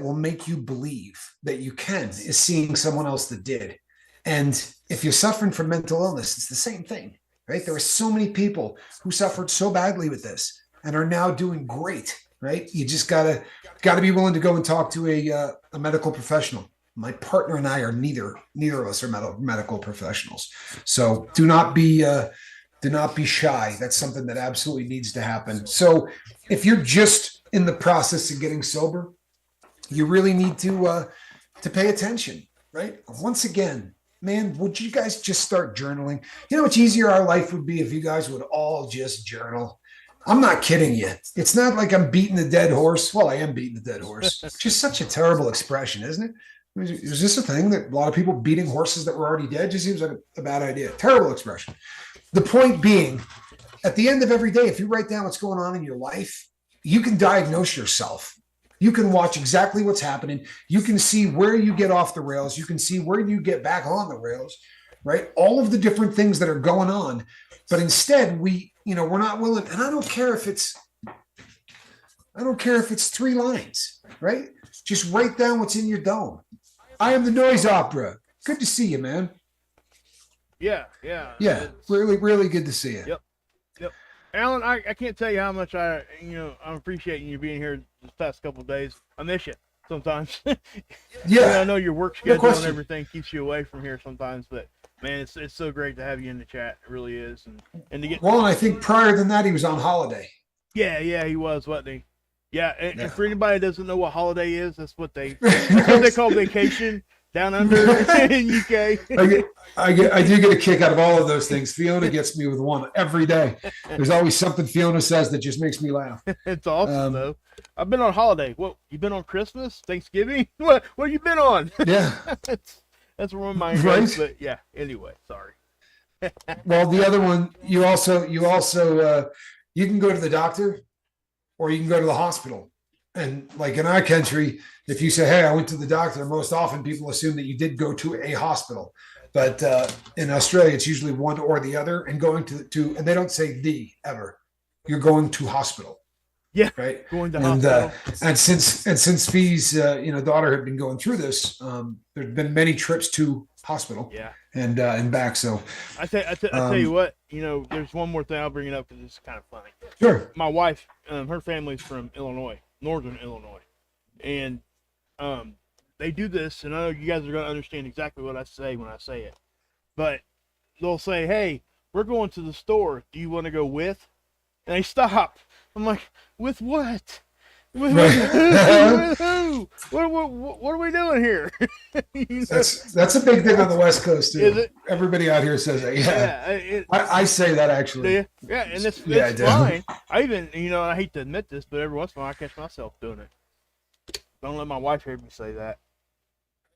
will make you believe that you can is seeing someone else that did. And if you're suffering from mental illness, it's the same thing, right? There are so many people who suffered so badly with this and are now doing great, right? You just gotta be willing to go and talk to a medical professional. My partner and I are neither of us are medical professionals, so do not be shy. That's something that absolutely needs to happen. So if you're just in the process of getting sober, you really need to pay attention, right? Once again, man, would you guys just start journaling? You know how much easier our life would be if you guys would all just journal. I'm not kidding you. It's not like I'm beating the dead horse. Well, I am beating the dead horse. Just such a terrible expression, isn't it? Is this a thing that a lot of people beating horses that were already dead? Just seems like a bad idea. Terrible expression. The point being, at the end of every day, if you write down what's going on in your life, you can diagnose yourself. You can watch exactly what's happening. You can see where you get off the rails. You can see where you get back on the rails, right? All of the different things that are going on. But instead, we're not willing. And I don't care if it's 3 lines, right? Just write down what's in your dome. I am the noise opera. Good to see you, man. Yeah. Really, really good to see you. Yep. Alan, I can't tell you how much I'm appreciating you being here this past couple of days. I miss you sometimes. Yeah. I know your work schedule and everything keeps you away from here sometimes, but man, it's so great to have you in the chat. It really is. And to get. Well, and I think prior than that, he was on holiday. Yeah, he was, wasn't he? Yeah, and for anybody that doesn't know what holiday is, that's what they call vacation down under in UK. I do get a kick out of all of those things. Fiona gets me with one every day. There's always something Fiona says that just makes me laugh. It's awesome though. I've been on holiday. What, you been on Christmas, Thanksgiving? What have you been on? Yeah, that's where my mind goes. But yeah. Anyway, sorry. Well, the other one, you also you can go to the doctor, or you can go to the hospital. And like in our country, if you say, hey, I went to the doctor, most often people assume that you did go to a hospital. But in Australia, it's usually one or the other, and going to and they don't say the ever. You're going to hospital. Yeah. Right. Going to hospital. And since Fee's daughter had been going through this, there'd been many trips to hospital. Yeah. And back. So I tell you what, there's one more thing I'll bring it up because it's kind of funny. Sure. My wife, her family's from Illinois, northern Illinois, and they do this, and I know you guys are going to understand exactly what I say when I say it, but they'll say, hey, we're going to the store. Do you want to go with? And they stop. I'm like, with what? With who? What are we doing here? That's a big thing on the West Coast too. Is it? Everybody out here says that. Yeah, I say that actually. Yeah, and it's fine. I even, I hate to admit this, but every once in a while I catch myself doing it. Don't let my wife hear me say that.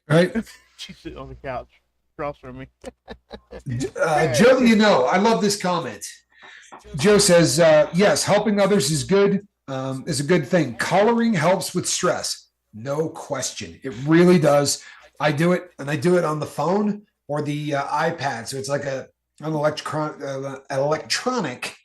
Right? She's sitting on the couch across from me. Joe, I love this comment. Joe says, yes, helping others is good. Is a good thing. Coloring helps with stress. No question. It really does. I do it, and I do it on the phone or the iPad. So it's like an electronic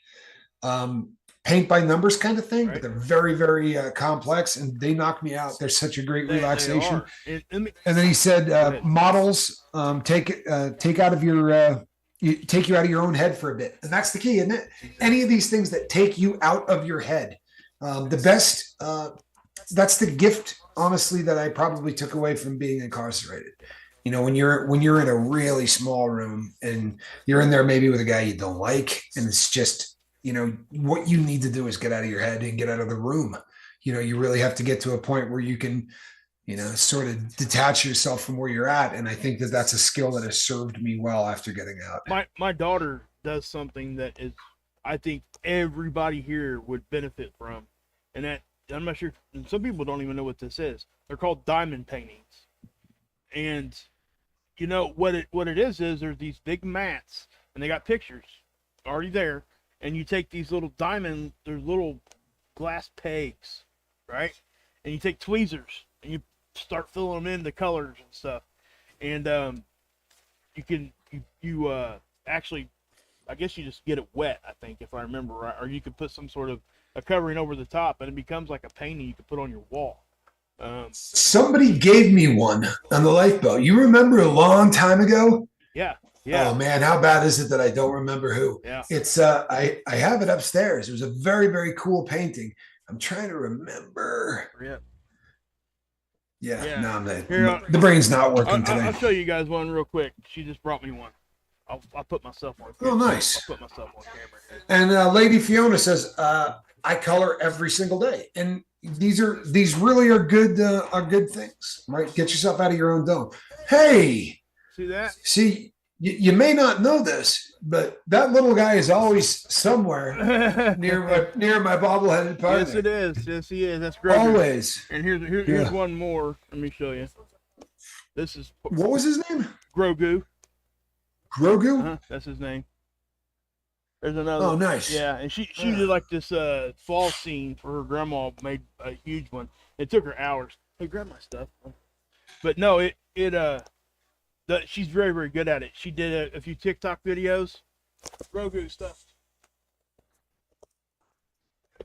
paint by numbers kind of thing, right. But they're very, very complex, and they knock me out. They're such a great relaxation. And then he said, models take you out of your own head for a bit. And that's the key, isn't it? Any of these things that take you out of your head. That's the gift, honestly, that I probably took away from being incarcerated. When you're in a really small room and you're in there maybe with a guy you don't like, and it's just, what you need to do is get out of your head and get out of the room. You really have to get to a point where you can, sort of detach yourself from where you're at. And I think that that's a skill that has served me well after getting out. My daughter does something that is, I think everybody here would benefit from. And that, I'm not sure, some people don't even know what this is. They're called diamond paintings. And, you know what it is there's these big mats and they got pictures already there, and you take these little there's little glass pegs, right? And you take tweezers and you start filling them in the colors and stuff, and you can actually, I guess you just get it wet, I think, if I remember right, or you could put some sort of a covering over the top, and it becomes like a painting you could put on your wall. Somebody gave me one on the lifeboat. You remember a long time ago? Yeah, yeah. Oh man, how bad is it that I don't remember who? Yeah. It's I have it upstairs. It was a very, very cool painting. I'm trying to remember. Yeah. No, the brain's not working today. I'll show you guys one real quick. She just brought me one. I'll put myself on camera. Oh, nice. I'll put myself on camera. And Lady Fiona says, I color every single day. And these really are good things, right? Get yourself out of your own dome. Hey, see that? See, you may not know this, but that little guy is always somewhere near my bobbleheaded partner. Yes, it is. Yes, he is. That's great. Always. And here's one more. Let me show you. This is what was his name? Grogu. Grogu? That's his name. There's another. Oh, nice. Yeah, and she did like this fall scene for her grandma, made a huge one. It took her hours. Hey, grab my stuff. But no, she's very, very good at it. She did a few TikTok videos. Grogu stuff.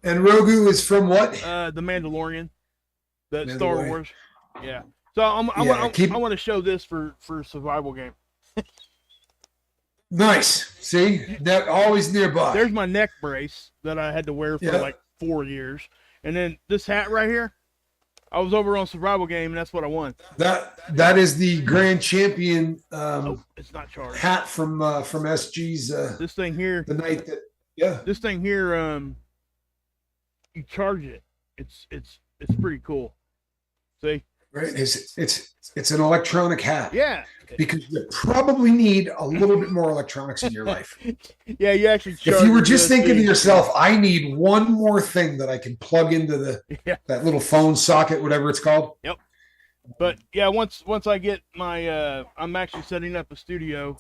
And Grogu is from what? The Mandalorian. The Star Wars. Yeah. So I want to show this for survival game. Nice. See, that always nearby. There's my neck brace that I had to wear for like 4 years, and then this hat right here. I was over on survival game, and that's what I won. That is the grand champion. It's not charged. Hat from SG's. This thing here. The night that This thing here. You charge it. It's pretty cool. See. Right. It's an electronic hat. Yeah. Because you probably need a little bit more electronics in your life. Yeah, you actually. If you were just thinking to yourself, I need one more thing that I can plug into that little phone socket, whatever it's called. Yep. But yeah, once I get my, I'm actually setting up a studio,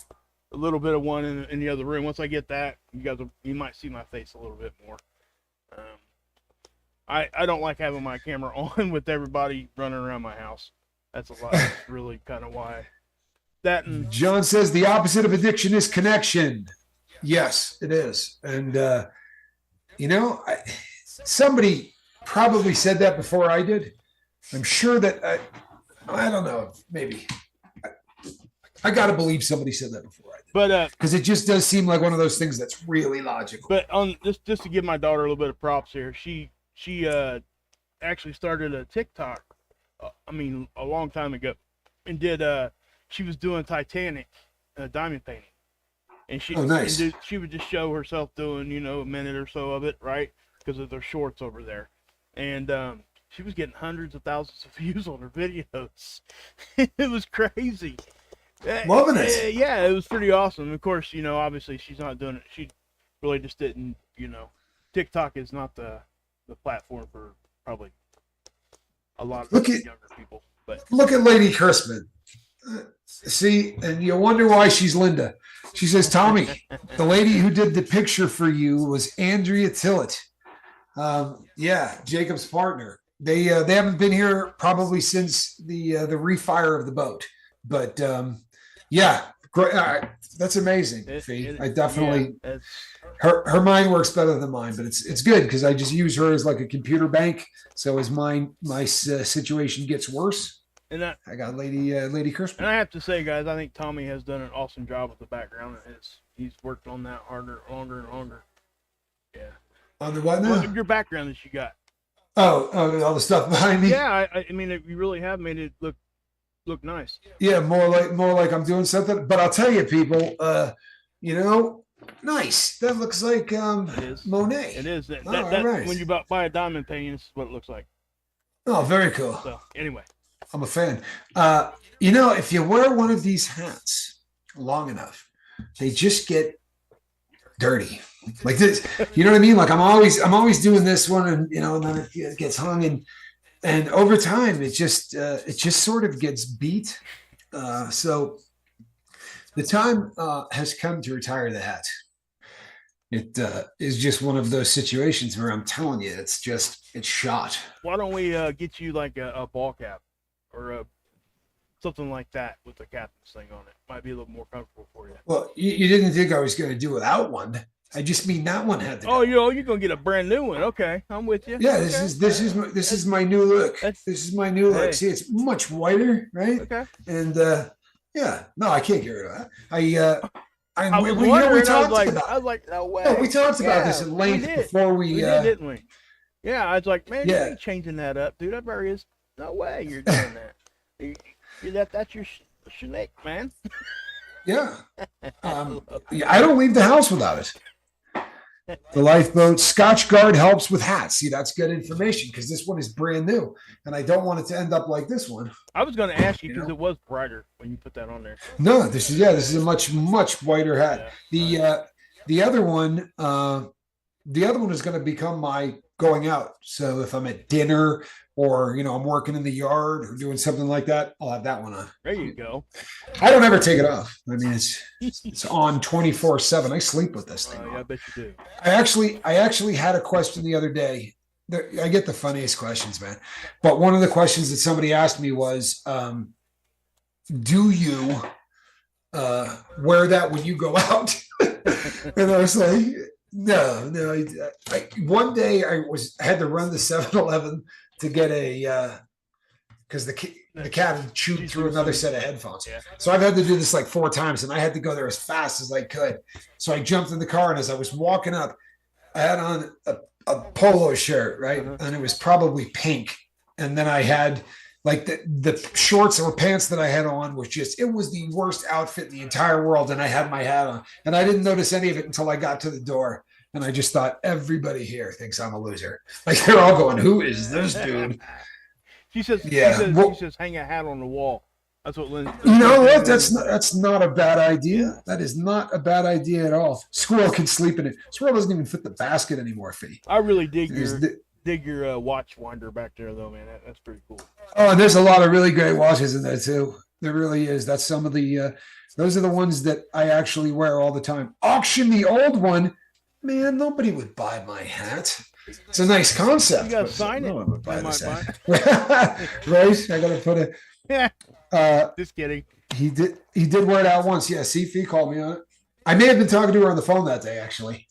a little bit of one in the other room. Once I get that, you might see my face a little bit more. I don't like having my camera on with everybody running around my house. That's a lot. That's really kind of why. That and John says the opposite of addiction is connection. Yes, it is. And somebody probably said that before I did. I'm sure that I don't know. Maybe I got to believe somebody said that before I did. But because it just does seem like one of those things that's really logical. But on just to give my daughter a little bit of props here, she actually started a TikTok. A long time ago, and did she was doing Titanic diamond painting, and she would just show herself doing a minute or so of it, right, because of their shorts over there, and she was getting hundreds of thousands of views on her videos. It was crazy. Loving it. Yeah, it was pretty awesome. Of course, obviously she's not doing it. She really just didn't. TikTok is not the platform for probably a lot of younger people. But look at Lady Kurtzman. See, and you wonder why she's Linda. She says, Tommy, the lady who did the picture for you was Andrea Tillett. Jacob's partner. They haven't been here probably since the refire of the boat. But great. That's amazing, Fee. I definitely her mind works better than mine, but it's good because I just use her as like a computer bank. So as my situation gets worse, and I got Lady Kirsten. And I have to say, guys, I think Tommy has done an awesome job with the background. He's worked on that longer and longer. Yeah. On the what now? Your background that you got. Oh, all the stuff behind me. Yeah, I mean, you really have made it look nice. Yeah, more like I'm doing something. But I'll tell you, people, nice. That looks like Monet. It is. Right. When you buy a diamond painting, this is what it looks like. Oh, very cool. So anyway, I'm a fan. If you wear one of these hats long enough, they just get dirty. Like this, you know what I mean? Like I'm always doing this one, and and then it gets hung, and over time it just sort of gets beat. So The time has come to retire the hat. It is just one of those situations where I'm telling you, it's shot. Why don't we get you like a ball cap or something like that with the captain's thing on it? Might be a little more comfortable for you. Well, you didn't think I was going to do without one. I just mean that one had to go. Oh, you're gonna get a brand new one. Okay, I'm with you. Yeah, okay. This is my new look. This is my new look. See, it's much whiter, right? Okay. And yeah, no, I can't get rid of that. I was wondering. I was like, no way. No, we talked about this at length before we did, didn't we? Yeah, I was like, man, you ain't changing that up, dude. That very is no way you're doing that. That's your snake, man. Yeah. I don't leave the house without it. The lifeboat Scotch Guard helps with hats. See, that's good information because this one is brand new, and I don't want it to end up like this one. I was going to ask you because it was brighter when you put that on there. No, this is a much whiter hat. Yeah. The other one is going to become my going out. So if I'm at dinner or I'm working in the yard or doing something like that, I'll have that one on. There you go. I don't ever take it off. I mean, it's on 24/7. I sleep with this thing. Yeah, I bet you do. I actually had a question the other day. I get the funniest questions, man. But one of the questions that somebody asked me was, do you wear that when you go out? And I was like, no. One day I had to run to 7-Eleven to get because the cat had chewed through another set of headphones. Yeah. So I've had to do this like 4 times, and I had to go there as fast as I could. So I jumped in the car, and as I was walking up, I had on a polo shirt, right? Uh-huh. And it was probably pink. And then I had like the shorts or pants that I had on it was the worst outfit in the entire world. And I had my hat on, and I didn't notice any of it until I got to the door. And I just thought, everybody here thinks I'm a loser. Like they're all going, who is this dude? She says, hang a hat on the wall. That's what Lynn. You know what? That's not a bad idea. That is not a bad idea at all. Squirrel can sleep in it. Squirrel doesn't even fit the basket anymore, Fee. I really dig your watch winder back there, though, man. That's pretty cool. Oh, and there's a lot of really great watches in there too. There really is. That's some of the. Those are the ones that I actually wear all the time. Auction the old one. Man, nobody would buy my hat. It's a nice concept. You gotta sign it. No one would buy this hat. Right? I gotta put it. Yeah. Just kidding. He did wear it out once. Yeah, Fee called me on it. I may have been talking to her on the phone that day, actually.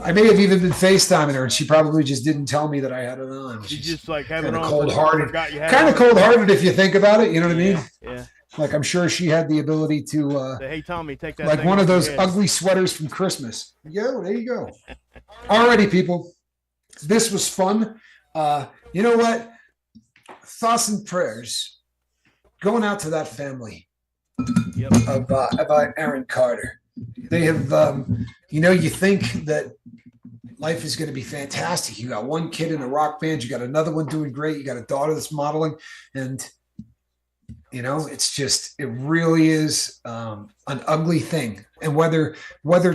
I may have even been FaceTiming her, and she probably just didn't tell me that I had it on. She's just like having it on. Cold-hearted. Kind of cold-hearted if you think about it. You know what I mean? Yeah. Like I'm sure she had the ability to. Hey, Tommy, take that. Like one of those ugly sweaters from Christmas. Yo, there you go. Alrighty, people. This was fun. You know what? Thoughts and prayers going out to that family of Aaron Carter. They have, you think that life is going to be fantastic. You got one kid in a rock band. You got another one doing great. You got a daughter that's modeling. And, it really is an ugly thing. And whether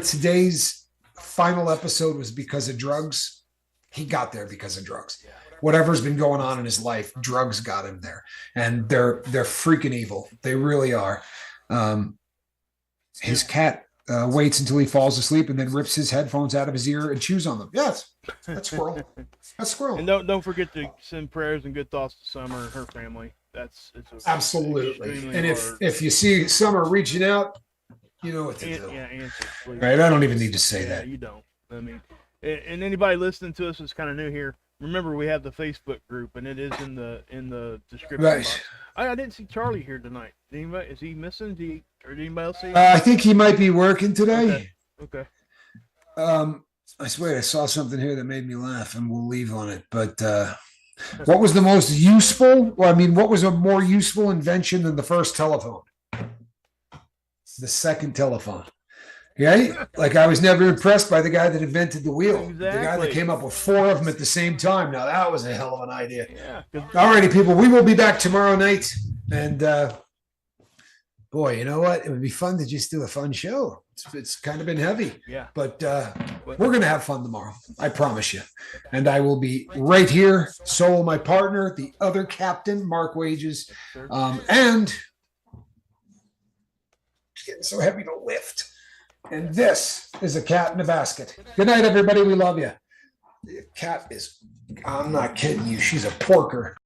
today's final episode was because of drugs, he got there because of drugs. Yeah. Whatever's been going on in his life, drugs got him there. And they're freaking evil. They really are. His cat waits until he falls asleep and then rips his headphones out of his ear and chews on them. Yes, that's Squirrel. That's Squirrel. And don't forget to send prayers and good thoughts to Summer and her family. Absolutely. And if you see Summer reaching out, you know what to do. Yeah, answer, please. Right? I don't even need to say that. You don't. I mean, and anybody listening to us is kind of new here. Remember, we have the Facebook group, and it is in the description box. I didn't see Charlie here tonight. Is he missing? Or did anybody else see him? I think he might be working today. Okay. I swear I saw something here that made me laugh, and we'll leave on it. But what was the most useful? Well, I mean, what was a more useful invention than the first telephone? The second telephone. Yeah, like I was never impressed by the guy that invented the wheel. Exactly. The guy that came up with 4 of them at the same time. Now that was a hell of an idea. Yeah. All righty, people. We will be back tomorrow night, and boy, you know what? It would be fun to just do a fun show. It's kind of been heavy. Yeah. But we're gonna have fun tomorrow. I promise you. And I will be right here. So will my partner, the other captain, Mark Wages, and getting so heavy to lift. And this is a cat in a basket. Good night, everybody. We love you. The cat is, I'm not kidding you. She's a porker.